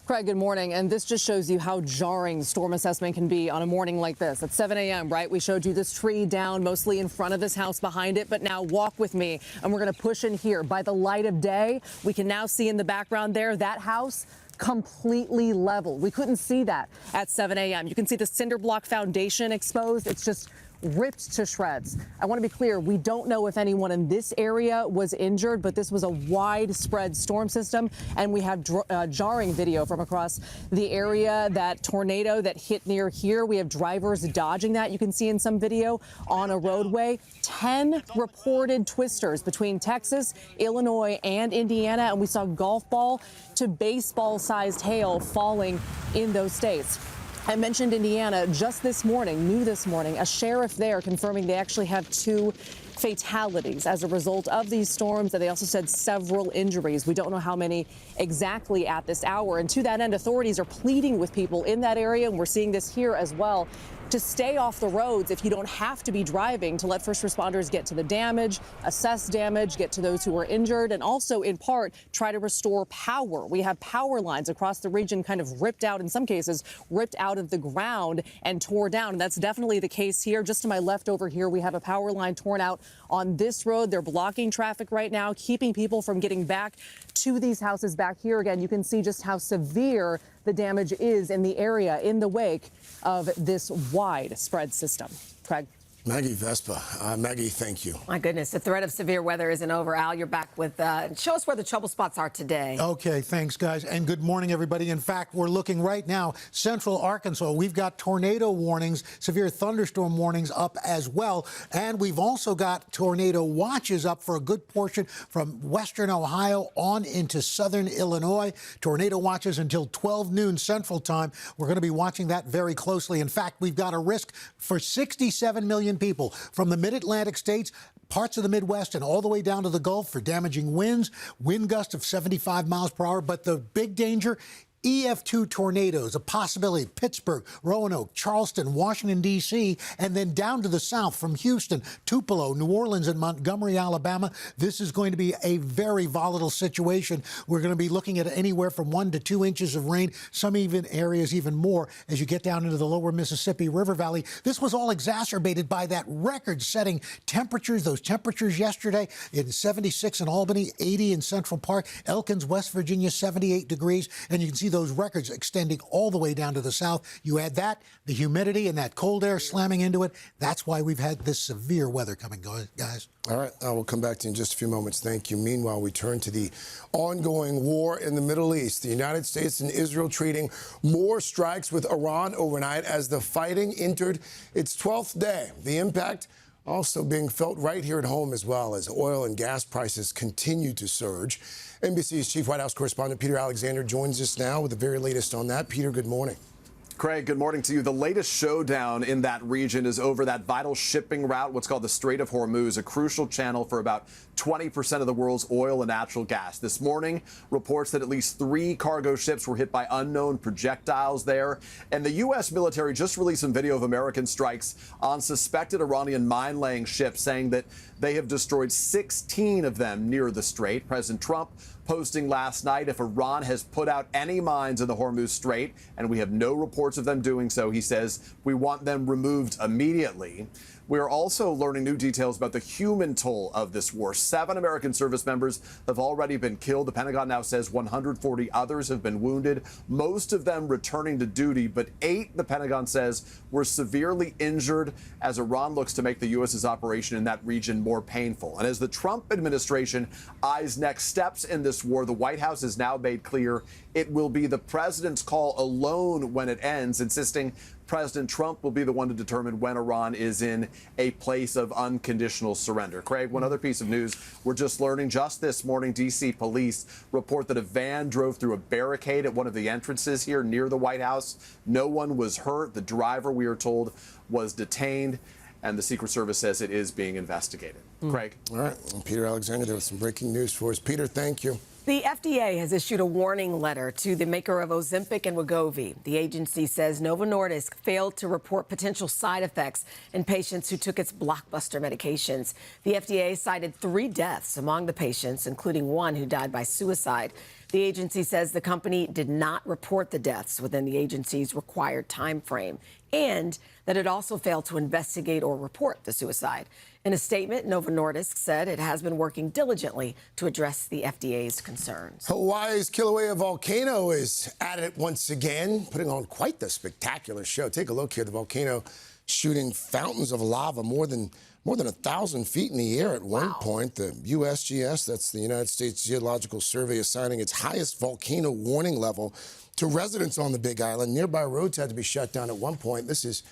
Craig, good morning. And this just shows you how jarring storm assessment can be on a morning like this. At 7 a.m., right, we showed you this tree down mostly in front of this house behind it. But now walk with me and we're going to push in here. By the light of day, we can now see in the background there that house completely leveled. We couldn't see that at 7 a.m. You can see the cinder block foundation exposed. It's just ripped to shreds. I want to be clear, we don't know if anyone in this area was injured, but this was a widespread storm system, and we have jarring video from across the area. That tornado that hit near here, we have drivers dodging that. You can see in some video on a roadway. 10 reported twisters between Texas, Illinois, and Indiana, and we saw golf ball to baseball-sized hail falling in those states. I mentioned Indiana just this morning, new this morning, a sheriff there confirming they actually have 2 fatalities as a result of these storms, and they also said several injuries. We don't know how many exactly at this hour. And to that end, authorities are pleading with people in that area, and we're seeing this here as well, to stay off the roads if you don't have to be driving, to let first responders get to the damage, assess damage, get to those who are injured, and also in part try to restore power. We have power lines across the region kind of ripped out, in some cases ripped out of the ground and tore down. And that's definitely the case here. Just to my left over here, we have a power line torn out on this road. They're blocking traffic right now, keeping people from getting back to these houses back here. Again, you can see just how severe the damage is in the area in the wake of this widespread system. Craig. Maggie Vespa. Maggie, thank you. My goodness, the threat of severe weather isn't over. Al, you're back with, show us where the trouble spots are today. Okay, thanks, guys. And good morning, everybody. In fact, we're looking right now, central Arkansas. We've got tornado warnings, severe thunderstorm warnings up as well. And we've also got tornado watches up for a good portion from western Ohio on into southern Illinois. Tornado watches until 12 noon Central Time. We're going to be watching that very closely. In fact, we've got a risk for 67 million people from the mid-Atlantic states, parts of the Midwest, and all the way down to the Gulf for damaging winds, wind gusts of 75 miles per hour. But the big danger EF2 tornadoes, a possibility, Pittsburgh, Roanoke, Charleston, Washington, D.C., and then down to the south from Houston, Tupelo, New Orleans, and Montgomery, Alabama. This is going to be a very volatile situation. We're going to be looking at anywhere from 1 to 2 inches of rain, some even areas even more as you get down into the lower Mississippi River Valley. This was all exacerbated by that record-setting temperatures, those temperatures yesterday in 76 in Albany, 80 in Central Park, Elkins, West Virginia, 78 degrees, and you can see those records extending all the way down to the south. You add that, the humidity and that cold air slamming into it, that's why we've had this severe weather coming, guys. All right, we'll come back to you in just a few moments. Thank you. Meanwhile, we turn to the ongoing war in the Middle East. The United States and Israel treating more strikes with Iran overnight as the fighting entered its 12th day. The impact also being felt right here at home as well as oil and gas prices continue to surge. NBC's chief White House correspondent Peter Alexander joins us now with the very latest on that. Peter, good morning. Craig, good morning to you. The latest showdown in that region is over that vital shipping route, what's called the Strait of Hormuz, a crucial channel for about 20% of the world's oil and natural gas. This morning, reports that at least 3 cargo ships were hit by unknown projectiles there. And the U.S. military just released some video of American strikes on suspected Iranian mine-laying ships, saying that they have destroyed 16 of them near the strait. President Trump posting last night, if Iran has put out any mines in the Hormuz Strait, and we have no reports of them doing so, he says, we want them removed immediately. We are also learning new details about the human toll of this war. 7 American service members have already been killed. The Pentagon now says 140 others have been wounded, most of them returning to duty, but 8, the Pentagon says, were severely injured as Iran looks to make the U.S.'s operation in that region more painful. And as the Trump administration eyes next steps in this war, the White House has now made clear it will be the president's call alone when it ends, insisting President Trump will be the one to determine when Iran is in a place of unconditional surrender. Craig, one other piece of news we're just learning just this morning, D.C. police report that a van drove through a barricade at one of the entrances here near the White House. No one was hurt. The driver, we are told, was detained, and the Secret Service says it is being investigated. Craig? All right. Well, Peter Alexander, there was some breaking news for us. Peter, thank you. The FDA has issued a warning letter to the maker of Ozempic and Wegovy. The agency says Novo Nordisk failed to report potential side effects in patients who took its blockbuster medications. The FDA cited 3 deaths among the patients, including one who died by suicide. The agency says the company did not report the deaths within the agency's required time frame, and that it also failed to investigate or report the suicide. In a statement, Novo Nordisk said it has been working diligently to address the FDA's concerns. Hawaii's Kilauea volcano is at it once again, putting on quite the spectacular show. Take a look here. The volcano shooting fountains of lava more than 1,000 feet in the air at one point. The USGS, that's the United States Geological Survey, assigning its highest volcano warning level to residents on the Big Island. Nearby roads had to be shut down at one point. This is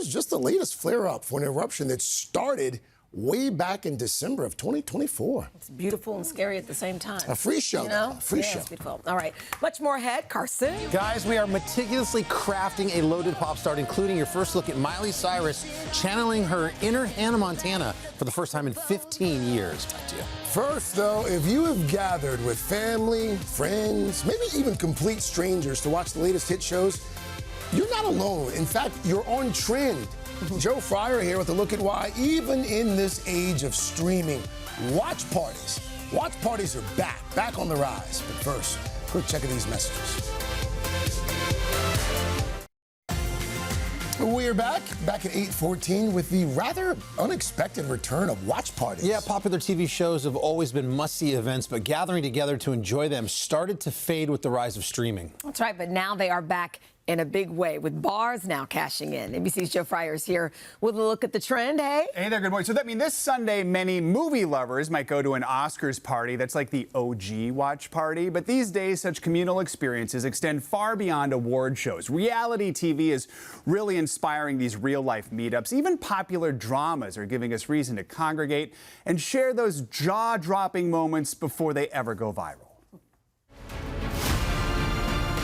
just the latest flare-up for an eruption that started way back in December of 2024. It's beautiful and scary at the same time. A free show. You know? A free show. It's beautiful. All right. Much more ahead. Carson. Guys, we are meticulously crafting a loaded pop start, including your first look at Miley Cyrus channeling her inner Hannah Montana for the first time in 15 years. Talk to you. First, though, if you have gathered with family, friends, maybe even complete strangers to watch the latest hit shows, you're not alone. In fact, you're on trend. Joe Fryer here with a look at why, even in this age of streaming, watch parties are back on the rise. But first, quick check of these messages. We are back at 8:14 with the rather unexpected return of watch parties. Yeah, popular TV shows have always been must-see events, but gathering together to enjoy them started to fade with the rise of streaming. That's right, but now they are back in a big way, with bars now cashing in. NBC's Joe Fryer is here with a look at the trend. Hey there, good morning. So that means this Sunday, many movie lovers might go to an Oscars party. That's like the OG watch party. But these days, such communal experiences extend far beyond award shows. Reality TV is really inspiring these real-life meetups. Even popular dramas are giving us reason to congregate and share those jaw-dropping moments before they ever go viral.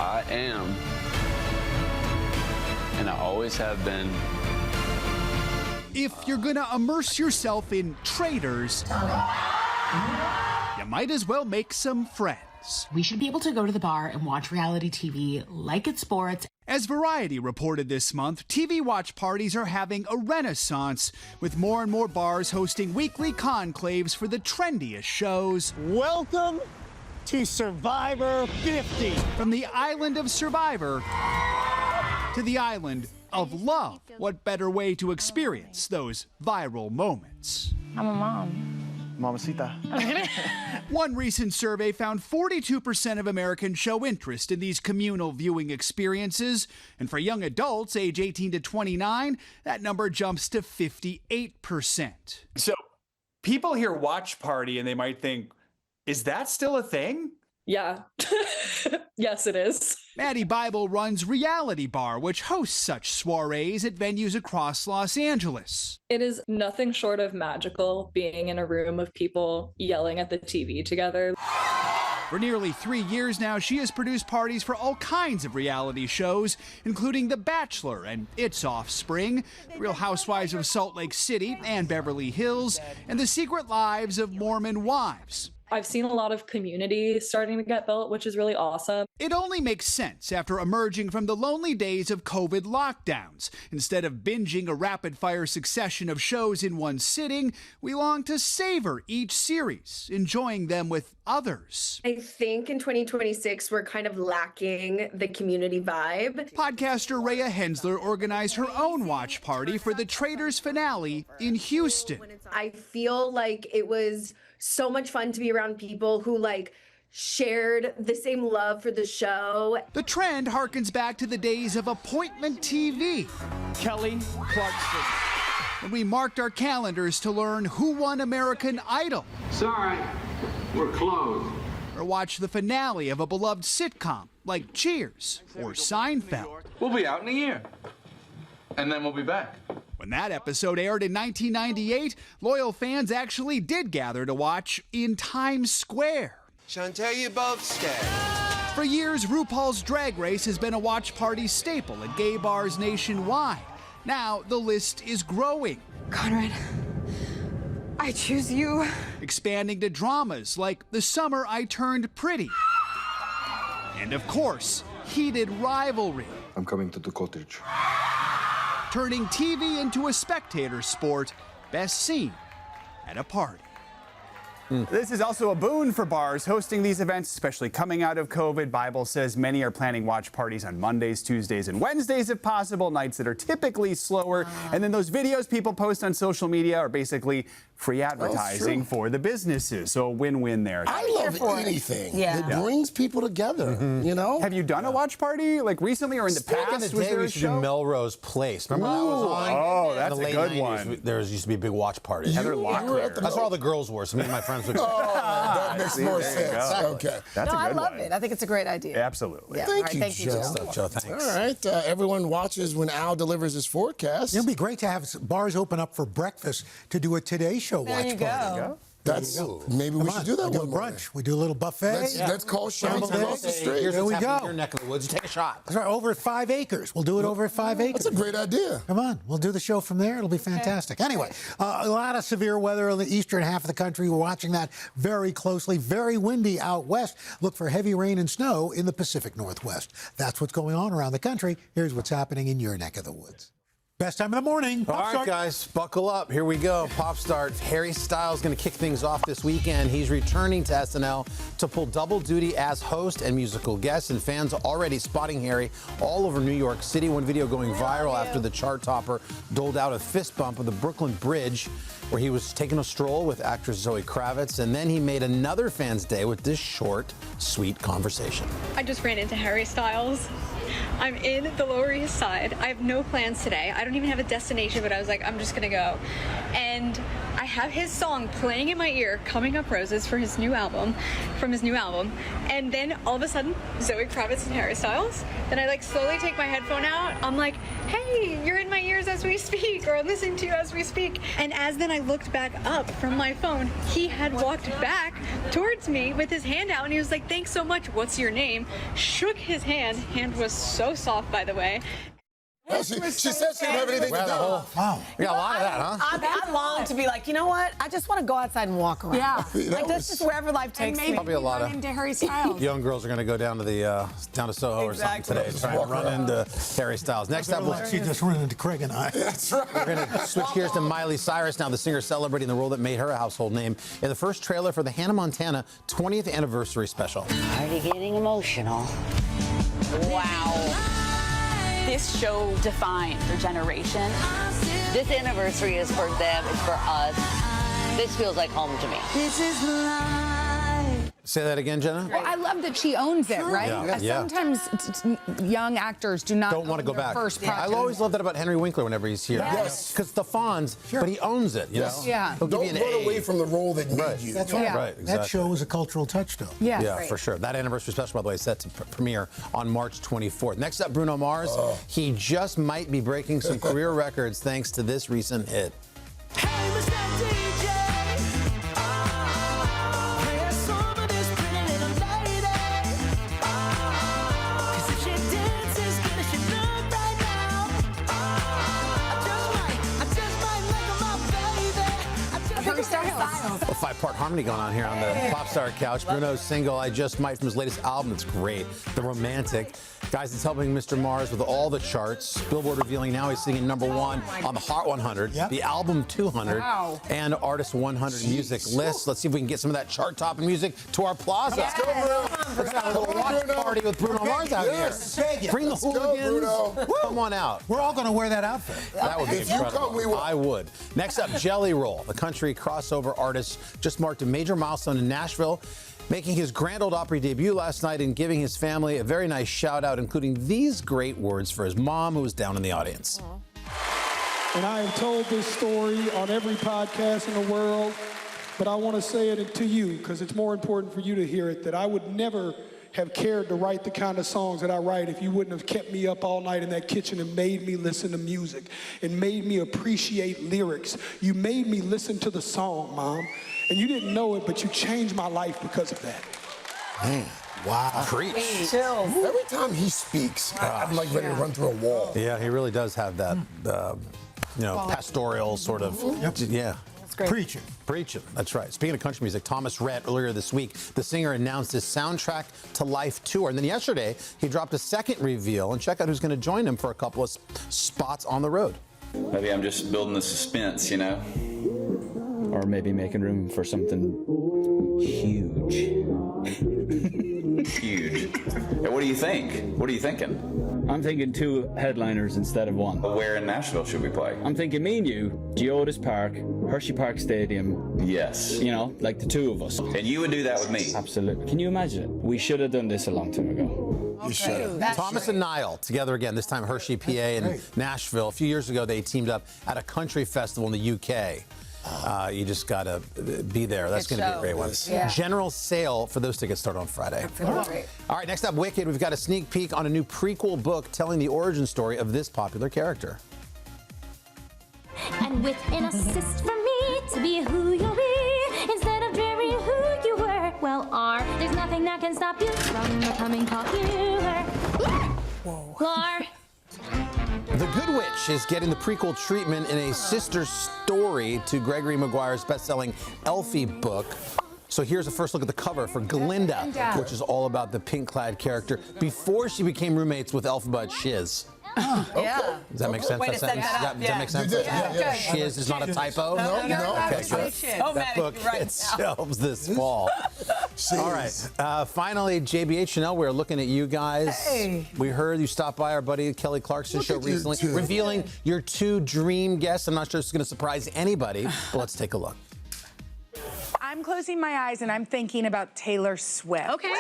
I am, and I always have been. If you're gonna immerse yourself in traitors, you might as well make some friends. is. We should be able to go to the bar and watch reality TV like it's sports. As Variety reported this month, TV watch parties are having a renaissance, with more and more bars hosting weekly conclaves for the trendiest shows. Welcome to Survivor 50. From the island of Survivor to the island of love. What better way to experience those viral moments? I'm a mom. Mamacita. One recent survey found 42% of Americans show interest in these communal viewing experiences. And for young adults age 18 to 29, that number jumps to 58%. So people hear watch party and they might think, is that still a thing? Yeah. Yes, it is. Maddie Bible runs Reality Bar, which hosts such soirees at venues across Los Angeles. It is nothing short of magical being in a room of people yelling at the TV together. For nearly 3 years now, she has produced parties for all kinds of reality shows, including The Bachelor and its offspring, The Real Housewives of Salt Lake City and Beverly Hills, and The Secret Lives of Mormon Wives. I've seen a lot of community starting to get built, which is really awesome. It only makes sense after emerging from the lonely days of COVID lockdowns. Instead of binging a rapid-fire succession of shows in one sitting, we long to savor each series, enjoying them with others. I think in 2026, we're kind of lacking the community vibe. Podcaster Rhea Hensler organized her own watch party for the Traitors finale in Houston. I feel like it was so much fun to be around people who shared the same love for the show. The trend harkens back to the days of appointment TV. Kelly Clarkson. When we marked our calendars to learn who won American Idol. Sorry, we're closed. Or watch the finale of a beloved sitcom like Cheers or Seinfeld. We'll be out in a year. And then we'll be back. When that episode aired in 1998, loyal fans actually did gather to watch in Times Square. Chantel, you both stay. For years, RuPaul's Drag Race has been a watch party staple at gay bars nationwide. Now the list is growing. Conrad, I choose you. Expanding to dramas like The Summer I Turned Pretty. And of course, heated rivalry. I'm coming to the cottage. Turning TV into a spectator sport, best seen at a party. This is also a boon for bars hosting these events, especially coming out of COVID. Bible says many are planning watch parties on Mondays, Tuesdays, and Wednesdays if possible, nights that are typically slower. And then those videos people post on social media are basically free advertising for the businesses. So a win-win there. I love anything that brings people together, you know? Have you done a watch party like recently or in the past? Back in the day, we used to do Melrose Place. Remember that was on? Oh, that's in the a late good 90s, one. There used to be big watch parties. Heather Locklear. That's where all the girls were, so me and my friends would go. That makes more sense. Okay. That's a good I love one. it. I think it's a great idea. Absolutely. Yeah. Thank All right, you, thank you, Joe. Joe, thanks. All right. Everyone watches when Al delivers his forecast. It'll be great to have bars open up for breakfast to do a Today Show watch party. That's maybe we should do that We do one a morning. brunch. We do a little buffet. Let's call shots across the street. Here's There what's we happening go. in your neck of the woods. You take a shot. That's right, over at 5 acres. We'll do it over at 5 acres. That's a great idea. Come on, we'll do the show from there. It'll be fantastic. Anyway, a lot of severe weather in the eastern half of the country. We're watching that very closely. Very windy out west. Look for heavy rain and snow in the Pacific Northwest. That's what's going on around the country. Here's what's happening in your neck of the woods. Best time of the morning. All right, guys, buckle up. Here we go. Pop star Harry Styles going to kick things off this weekend. He's returning to SNL to pull double duty as host and musical guest, and fans are already spotting Harry all over New York City. One video going viral after the chart topper doled out a fist bump of the Brooklyn Bridge, where he was taking a stroll with actress Zoe Kravitz, and then he made another fan's day with this short, sweet conversation. I just ran into Harry Styles. I'm in the Lower East Side. I have no plans today. I don't even have a destination, but I was like, I'm just gonna go. And I have his song playing in my ear, Coming Up Roses, from his new album. And then all of a sudden, Zoe Kravitz and Harry Styles. Then I slowly take my headphone out. I'm like, hey, you're in my ears as we speak, or I'm listening to you as we speak. And as then I looked back up from my phone, he had walked back towards me with his hand out, and he was like, thanks so much, what's your name? Shook his hand. Hand was so soft, by the way. She said she didn't have anything to do. Wow. We got a lot of that, huh? I long to be like, you know what? I just want to go outside and walk around. Yeah. Like that's just wherever life takes me. Probably a lot of into Harry Styles. young girls are going to go down to the down to Soho or something today, try and run into Harry Styles. Next up, She just ran into Craig and I. That's right. we're going to switch gears to Miley Cyrus now, the singer celebrating the role that made her a household name in the first trailer for the Hannah Montana 20th anniversary special. Already getting emotional. Wow. This show defined her generation. This anniversary is for them, it's for us. This feels like home to me. This is life. Say that again, Jenna? Well, I love that she owns it, right? Yeah. Sometimes young actors don't want to go own their back. First project. I always love that about Henry Winkler whenever he's here. Yes. Because the Fonz, but he owns it, you know? Yeah. He'll give Don't you an run A. away from the role that made you. That's right. Right, exactly. That show is a cultural touchstone. Yeah, for sure. That anniversary special, by the way, is set to premiere on March 24th. Next up, Bruno Mars. He just might be breaking some career records thanks to this recent hit. Hey, Mr. DJ. Play a song of this pretty little lady. 'Cause if she dances good as she look right now, I just might make her my baby. Harry Styles. A five-part harmony going on here on the Pop Star Couch. Bruno's single, I Just Might, from his latest album. It's great. The Romantic. Guys, it's helping Mr. Mars with all the charts. Billboard revealing now he's singing #1 on the Hot 100, the Album 200, and Artist 100 music list. Let's see if we can get some of that chart-topping music to our plaza. Let's go, Bruno. Let's have a little watch party with Bruno Mars out here. Bring the hooligans. Come on out. We're all going to wear that outfit. That would be If you incredible. come, we will. I would. Next up, Jelly Roll, the country crossover artist, just marked a major milestone in Nashville, making his Grand Ole Opry debut last night and giving his family a very nice shout out, including these great words for his mom, who was down in the audience. And I have told this story on every podcast in the world, but I want to say it to you because it's more important for you to hear it, that I would never have cared to write the kind of songs that I write if you wouldn't have kept me up all night in that kitchen and made me listen to music and made me appreciate lyrics. You made me listen to the song, Mom, and you didn't know it, but you changed my life because of that. Man, wow. Preach. Every time he speaks, I'm like ready to run through a wall. Yeah, he really does have that, pastoral sort of, yeah. Preaching. Preaching, that's right. Speaking of country music, Thomas Rhett, earlier this week, the singer announced his Soundtrack to Life tour. And then yesterday, he dropped a second reveal. And check out who's going to join him for a couple of spots on the road. Maybe I'm just building the suspense, you know? Or maybe making room for something huge. Huge. Hey, what do you think? What are you thinking? I'm thinking 2 headliners instead of 1. Well, where in Nashville should we play? I'm thinking me and you, Geodis Park, Hershey Park Stadium. Yes. You know, like the 2 of us. And you would do that with me? Absolutely. Can you imagine it? We should have done this a long time ago. You should. Thomas and Niall together again, this time Hershey, PA, and Nashville. A few years ago, they teamed up at a country festival in the UK. You just got to be there. That's going to be a great one. Yeah. General sale for those tickets start on Friday. All right, next up, Wicked. We've got a sneak peek on a new prequel book telling the origin story of this popular character. And with an assist from me to be who you'll be instead of dreary who you were. Well, there's nothing that can stop you from becoming popular. Lar. The Good Witch is getting the prequel treatment in a sister story to Gregory Maguire's best-selling Elfie book. So here's a first look at the cover for Glinda, which is all about the pink-clad character before she became roommates with Elphaba Shiz. Yeah. Does that make sense? Way to set that up. Does that make sense? Yeah. Shiz is not a typo? No. Okay, good. So That many book right hits now. shelves this fall. All right. Finally, JBH Chanel, we're looking at you guys. Hey. We heard you stopped by our buddy Kelly Clarkson show recently, revealing your 2 dream guests. I'm not sure it's going to surprise anybody, but let's take a look. I'm closing my eyes and I'm thinking about Taylor Swift. Okay.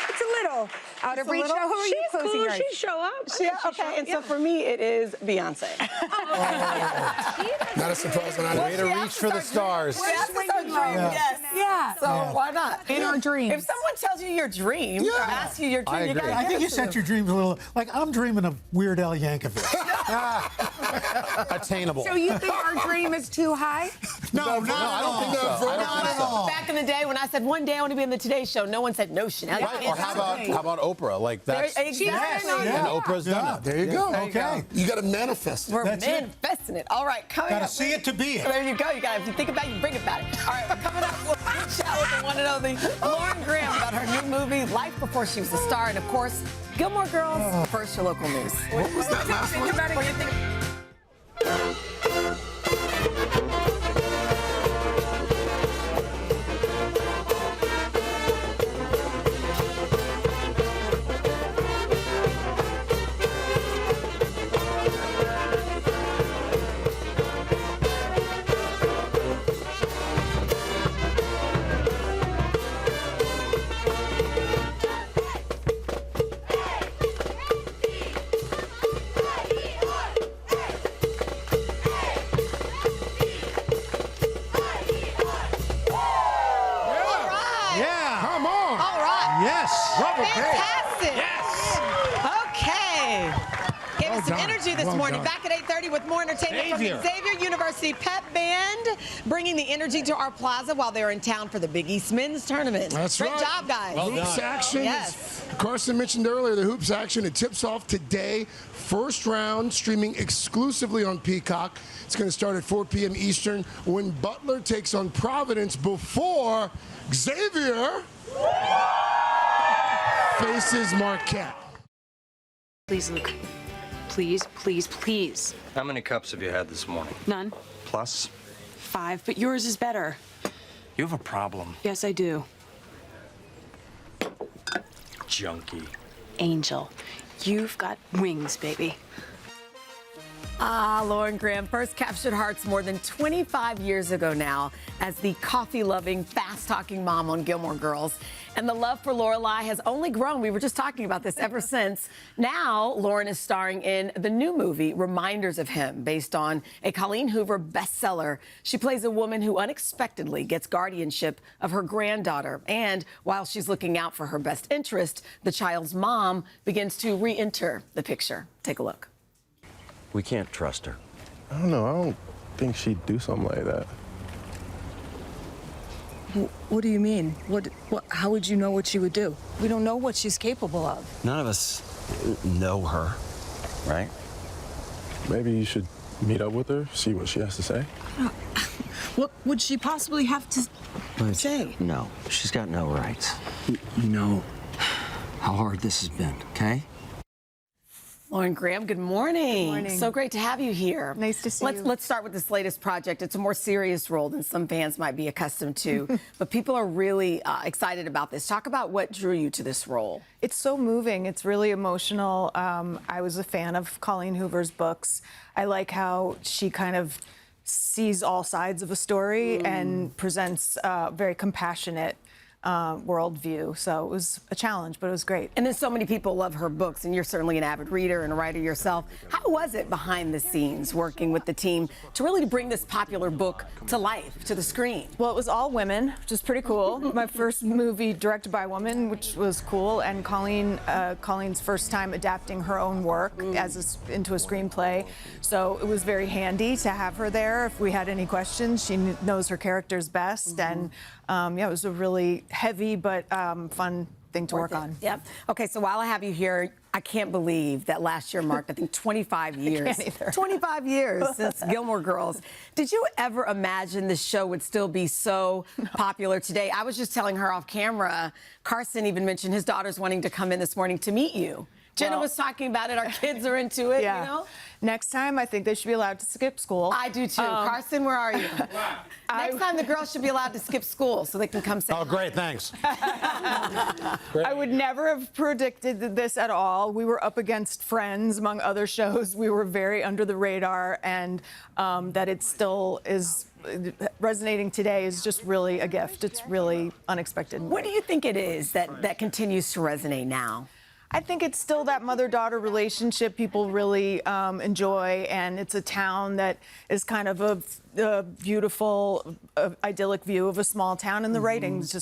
It's a little out of reach. Now, who are you closing your eyes? She show up. Okay, and so for me, it is Beyonce. Not a surprise when I Way to reach for the stars. That's our dream. Yes. Yeah. So why not? In our dreams. If someone tells you your dream, or asks you your dream, I you agree. gotta I think you answer set them. your dreams a little, like I'm dreaming of Weird Al Yankovic. Attainable. So you think our dream is too high? No, not I don't think so. Not I don't think so. Back in the day when I said one day I want to be in the Today Show, no one said no, Chanel. Right. Or how about Oprah? Like that's Exactly. and Oprah's done it. There you go. Okay. You got to manifest it. We're manifesting it. All right, coming Gotta up. see it to be it. There you go. You got. If you think about it, you bring it back. All right, coming up, we'll chat with the one and only Lauren Graham about her new movie, Life Before She Was a Star, and of course, Gilmore Girls. First, your local news. What was that last one? You better get Come on. All right. Yes. Fantastic. Yes. Okay. Gave us some done. energy this Well morning. done. Back at 8:30 with more entertainment Xavier. from Xavier University Pep Band, bringing the energy to our plaza while they're in town for the Big East Men's Tournament. That's Great right. job, guys. Hoops action. Yes. Carson mentioned earlier the Hoops action. It tips off today. First round, streaming exclusively on Peacock. It's going to start at 4 p.m. Eastern when Butler takes on Providence before Xavier faces Marquette. Please, Luke. Please, please, please. How many cups have you had this morning? None. Plus? 5, but yours is better. You have a problem. Yes, I do. Junkie. Angel, you've got wings, baby. Lauren Graham first captured hearts more than 25 years ago now as the coffee-loving, fast-talking mom on Gilmore Girls. And the love for Lorelai has only grown. We were just talking about this ever since. Now, Lauren is starring in the new movie, Reminders of Him, based on a Colleen Hoover bestseller. She plays a woman who unexpectedly gets guardianship of her granddaughter. And while she's looking out for her best interest, the child's mom begins to re-enter the picture. Take a look. We can't trust her. I don't know. I don't think she'd do something like that. What do you mean? How would you know what she would do? We don't know what she's capable of. None of us know her, right? Maybe you should meet up with her, see what she has to say. What would she possibly have to say? No, she's got no rights. You know how hard this has been, okay? Lauren Graham, good morning. Good morning. So great to have you here. Nice to see you. Let's start with this latest project. It's a more serious role than some fans might be accustomed to, but people are really excited about this. Talk about what drew you to this role. It's so moving. It's really emotional. I was a fan of Colleen Hoover's books. I like how she kind of sees all sides of a story and presents a very compassionate worldview. So it was a challenge, but it was great. And then so many people love her books, and you're certainly an avid reader and a writer yourself. How was it behind the scenes working with the team to really bring this popular book to life, to the screen? Well, it was all women, which is pretty cool. My first movie directed by a woman, which was cool, and Colleen's first time adapting her own work into a screenplay. So it was very handy to have her there. If we had any questions, she knows her characters best, and yeah, it was a really heavy but fun thing to work on. Yep. Okay, so while I have you here, I can't believe that last year marked, I think, 25 years. I can't either. 25 years since Gilmore Girls. Did you ever imagine this show would still be so popular today? I was just telling her off camera, Carson even mentioned his daughter's wanting to come in this morning to meet you. Jenna was talking about it. Our kids are into it, Yeah. you know? Next time, I think they should be allowed to skip school. I do too. Carson, where are you? Next time, the girls should be allowed to skip school so they can come say Oh, great, thanks. I would never have predicted this at all. We were up against Friends, among other shows. We were very under the radar, and that it still is resonating today is just really a gift. It's really unexpected. What do you think it is that continues to resonate now? I think it's still that mother-daughter relationship people really enjoy, and it's a town that is kind of a beautiful, idyllic view of a small town, and the writing's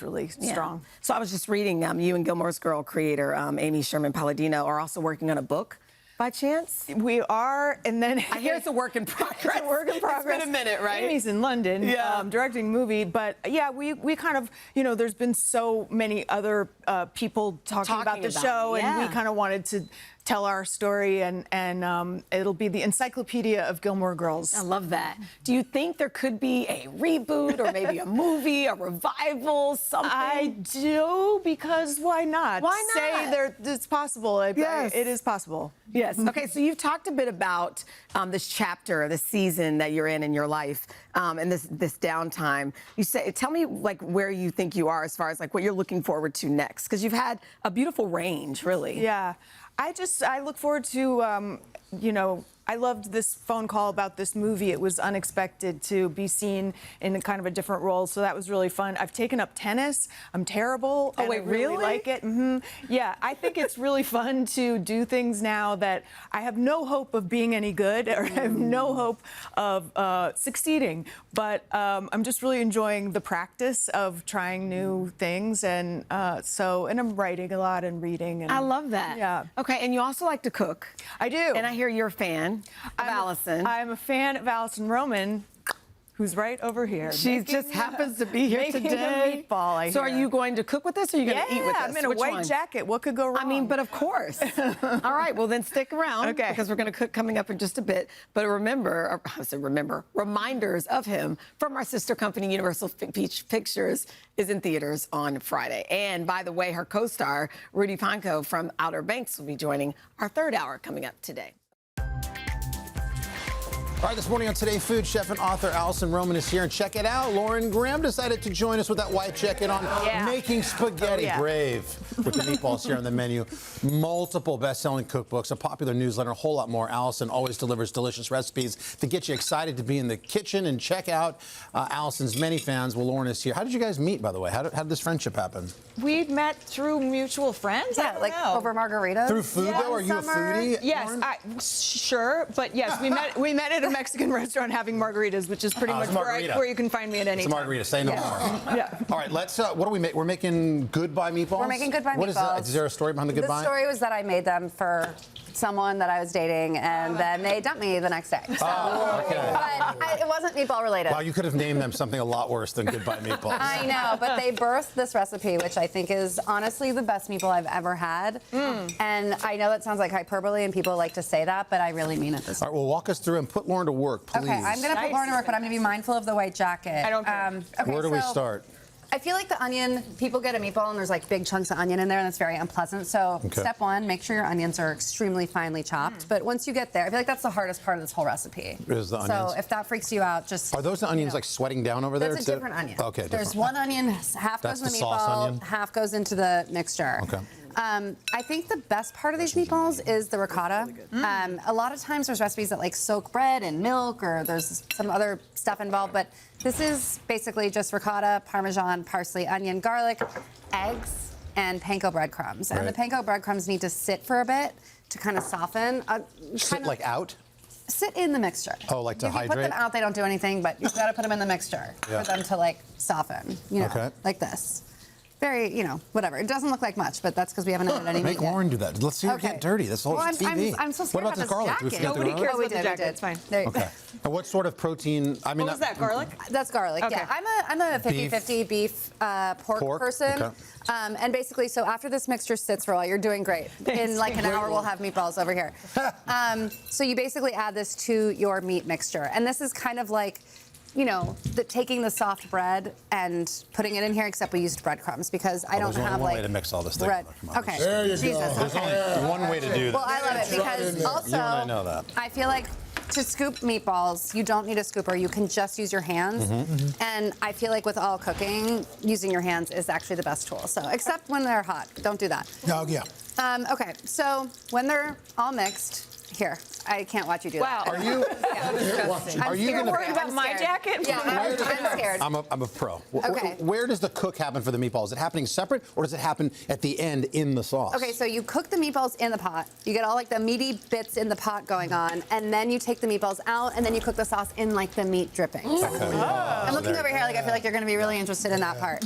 really strong. So I was just reading, you and Gilmore's Girl creator, Amy Sherman Palladino, are also working on a book by chance? We are, and then I hear it's a work in progress. It's a work in progress. It's been a minute, right? Amy's in London, directing a movie, but yeah, we kind of, there's been so many other people talking about the show, and we kind of wanted to tell our story, and it'll be the encyclopedia of Gilmore Girls. I love that. Do you think there could be a reboot or maybe a movie, a revival, something? I do, because why not? Why not? Say it's possible. Yes. It is possible. Yes. Okay, so you've talked a bit about this chapter, the season that you're in your life, and this downtime. Tell me like where you think you are as far as like what you're looking forward to next, because you've had a beautiful range, really. Yeah. I look forward to, I loved this phone call about this movie. It was unexpected to be seen in kind of a different role, so that was really fun. I've taken up tennis. I'm terrible. Oh, wait, I really like it. Yeah, I think it's really fun to do things now that I have no hope of being any good, or I have no hope of succeeding. But I'm just really enjoying the practice of trying new things, and I'm writing a lot and reading. And I love that. Yeah. Okay, and you also like to cook. I do. And I hear you're a fan of Allison. I'm a fan of Allison Roman, who's right over here. She just happens to be here today. A meatball, So are you going to cook with us, or are you going to eat with us? I'm in a white jacket. What could go wrong? I mean, but of course. All right, well then stick around, okay, because we're going to cook coming up in just a bit. But remember, reminders of him from our sister company, Universal Pictures, is in theaters on Friday. And by the way, her co-star, Rudy Panko from Outer Banks, will be joining our third hour coming up today. All right, this morning on Today Food, chef and author Allison Roman is here, and check it out. Lauren Graham decided to join us with that white jacket on, making spaghetti. Brave with the meatballs here on the menu. Multiple best-selling cookbooks, a popular newsletter, a whole lot more. Allison always delivers delicious recipes to get you excited to be in the kitchen, and check out Allison's many fans. Well, Lauren is here. How did you guys meet, by the way? How did this friendship happen? We met through mutual friends. Yeah, like over margaritas. Through food, though? Are you a foodie? Yes, sure, but yes, we met at a Mexican restaurant having margaritas, which is pretty much where you can find me at any time. It's a margarita. Say no more. Yeah. All right, let's. What do we make? We're making goodbye meatballs. We're making goodbye meatballs. What is that? Is there a story behind the goodbye? The story was that I made them for someone that I was dating, and then they dumped me the next day. So, but it wasn't meatball related. Wow, you could have named them something a lot worse than goodbye meatballs. I know, but they birthed this recipe, which I think is honestly the best meatball I've ever had. And I know that sounds like hyperbole, and people like to say that, but I really mean it this way. All right, well, walk us through and put Lauren to work, please. Okay, I'm going to put Lauren to work, but I'm going to be mindful of the white jacket. I don't care. Okay, where do we start? I feel like the onion, people get a meatball and there's like big chunks of onion in there, and that's very unpleasant. So step one, make sure your onions are extremely finely chopped. But once you get there, I feel like that's the hardest part of this whole recipe. Is the onions? So if that freaks you out, just... Are those the onions like sweating down over there? That's a different onion. Okay, different. There's one onion, half goes in the meatball, half goes into the mixture. Okay. I think the best part of these meatballs is the ricotta. A lot of times there's recipes that like soak bread in milk, or there's some other stuff involved, but this is basically just ricotta, Parmesan, parsley, onion, garlic, eggs, and panko breadcrumbs. And the panko breadcrumbs need to sit for a bit to kind of soften. Like out? Sit in the mixture. Oh, like to hydrate? If you put them out, they don't do anything, but you've got to put them in the mixture for them to like soften, like this. Very, whatever. It doesn't look like much, but that's because we haven't added any meat Make Lauren do that. Let's see her get dirty. That's the whole TV. I'm so scared what about this garlic? jacket. Nobody cares about the jacket. It's fine. There you go. And what sort of protein? I mean, what was that, garlic? That's garlic, yeah. I'm a 50-50 beef pork person. Okay. And basically, so after this mixture sits for a while, you're doing great. In like an hour, we'll have meatballs over here. So you basically add this to your meat mixture. And this is kind of like, taking the soft bread and putting it in here, except we used breadcrumbs because I don't there's have only one like way to mix all this thing. bread. Okay. There you Jesus. go. There's only one way to do this. Well, I love it because also you and I know that. I feel like to scoop meatballs, you don't need a scooper. You can just use your hands. And I feel like with all cooking, using your hands is actually the best tool. So, except when they're hot, don't do that. Oh, yeah. Okay, so when they're all mixed, here, I can't watch you do that. Are you? Are you scared. gonna? Worried about my jacket? Yeah, I'm scared. I'm a pro. Okay. Where does the cook happen for the meatballs? Is it happening separate, or does it happen at the end in the sauce? Okay, so you cook the meatballs in the pot. You get all like the meaty bits in the pot going on, and then you take the meatballs out, and then you cook the sauce in like the meat drippings. Okay. I'm looking over here like I feel like you're going to be really interested in that part.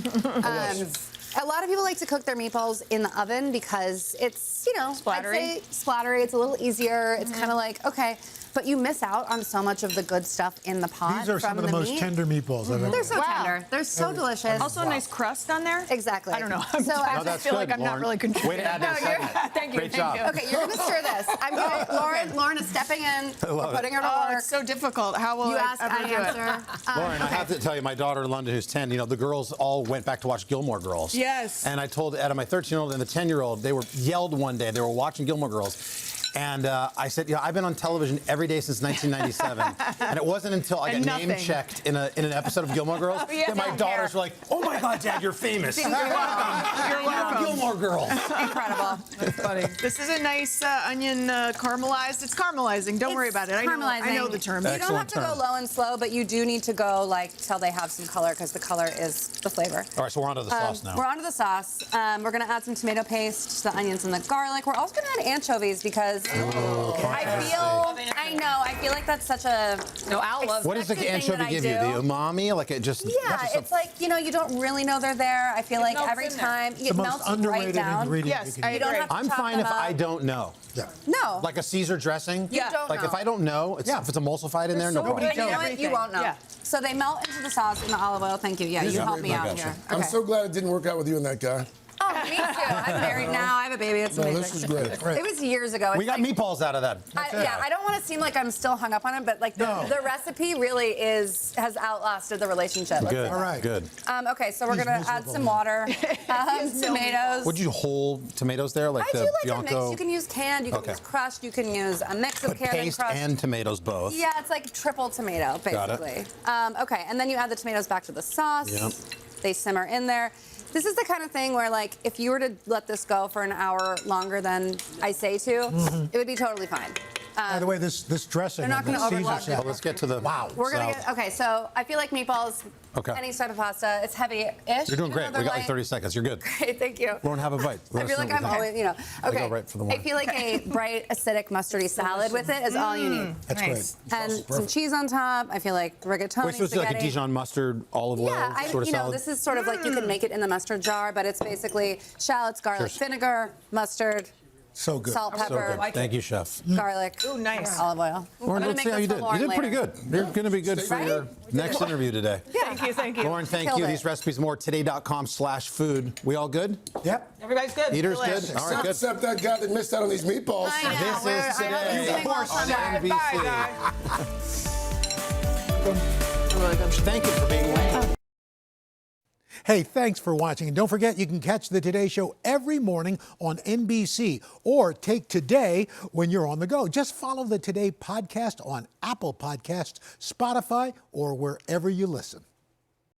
A lot of people like to cook their meatballs in the oven because it's, Splattery. I'd say splattery. It's a little easier. It's kind of like, okay. But you miss out on so much of the good stuff in the pot. These are some from of the most meat. tender meatballs I've ever They're so Wow. tender. They're so delicious. Also, a nice crust on there. Exactly. I don't know. So I that's feel good, like I'm not Lauren. really contributing. Way to add that segment. Thank you. Great thank job. you. Okay, you're gonna stir this. I'm gonna, Lauren is stepping in. I love We're putting her to Oh, work. it's so difficult. How will You I ask, ever I do it? answer. Lauren, I have to tell you, my daughter London, who's 10, the girls all went back to watch Gilmore Girls. Yes. And I told Adam, my 13-year-old and the 10-year-old, they were yelled one day. They were watching Gilmore Girls. And I said, I've been on television every day since 1997. And it wasn't until I got name-checked in an episode of Gilmore Girls that my daughters were like, oh, my God, Dad, you're famous. You're welcome. You're welcome. Gilmore Girls. Incredible. That's funny. This is a nice onion caramelized. It's caramelizing. Don't worry about it. I know the term. You don't have to go low and slow, but you do need to go till they have some color because the color is the flavor. All right, so we're on to the sauce now. We're on to the sauce. We're going to add some tomato paste to the onions and the garlic. We're also going to add anchovies because I feel like that's such a What does the anchovy give you? The umami? Like it just... Yeah, it's like, you don't really know they're there. I feel like every time it melts right down. Yes, you don't have to I'm chop fine them if up. I don't know. Yeah. No. Like a Caesar dressing? You don't Like know. if I don't know, if it's emulsified in there, no problem. But you know what? You won't know. Yeah. So they melt into the sauce in the olive oil. Thank you. Yeah, you helped me out here. I'm so glad it didn't work out with you and that guy. Oh, me too. I'm married now. I have a baby. It's amazing. This was great. It was years ago. We got meatballs out of that. I don't want to seem like I'm still hung up on it, but like the recipe really has outlasted the relationship. Let's Good. say All that. right. Good. Okay, so we're gonna add some water, tomatoes. Would you whole tomatoes there, like I do the like a Bianco? mix. You can use canned, you can use crushed, you can use a mix of But canned and paste crushed. and tomatoes both. Yeah, it's like triple tomato, Got it. basically. Okay, and then you add the tomatoes back to the sauce. Yep. They simmer in there. This is the kind of thing where, like, if you were to let this go for an hour longer than I say to, it would be totally fine. By the way, this dressing. They're not on the gonna Caesar overload salad- it. Let's get to the... Wow. We're gonna salad. get okay. So I feel like meatballs, Okay. any type of pasta, it's heavy-ish. You're doing great. They're We got like light. 30 seconds. You're good. Great, thank you. Lauren, have a bite. I feel like I'm always, I okay. go right for the I wine. feel like a bright, acidic, mustardy salad with it is all you need. That's Nice. great. And some cheese on top. I feel like rigatoni Wait, so it's like a spaghetti. Dijon mustard, olive oil Yeah, sort of salad? this is sort of like you can make it in the mustard jar, but it's basically shallots, garlic, vinegar, mustard, So good. salt, So pepper, good. Thank you, chef. garlic, Ooh, nice. olive oil. Lauren, I'm let's see gonna how you make did. this for You did Lauren pretty later. good. You're going to be good for your next interview today. Thank you. Thank you. Lauren, thank Killed you. it. These recipes more today.com/food. We all good? Yep. Everybody's good. Eaters Delish. good? All right, good. Except that guy that missed out on these meatballs. I know. This We're- is I hope you're today doing well, on Sunday. NBC. Bye, guys. Thank you for being with me. Hey, thanks for watching. And don't forget, you can catch the Today Show every morning on NBC or take Today when you're on the go. Just follow the Today podcast on Apple Podcasts, Spotify, or wherever you listen.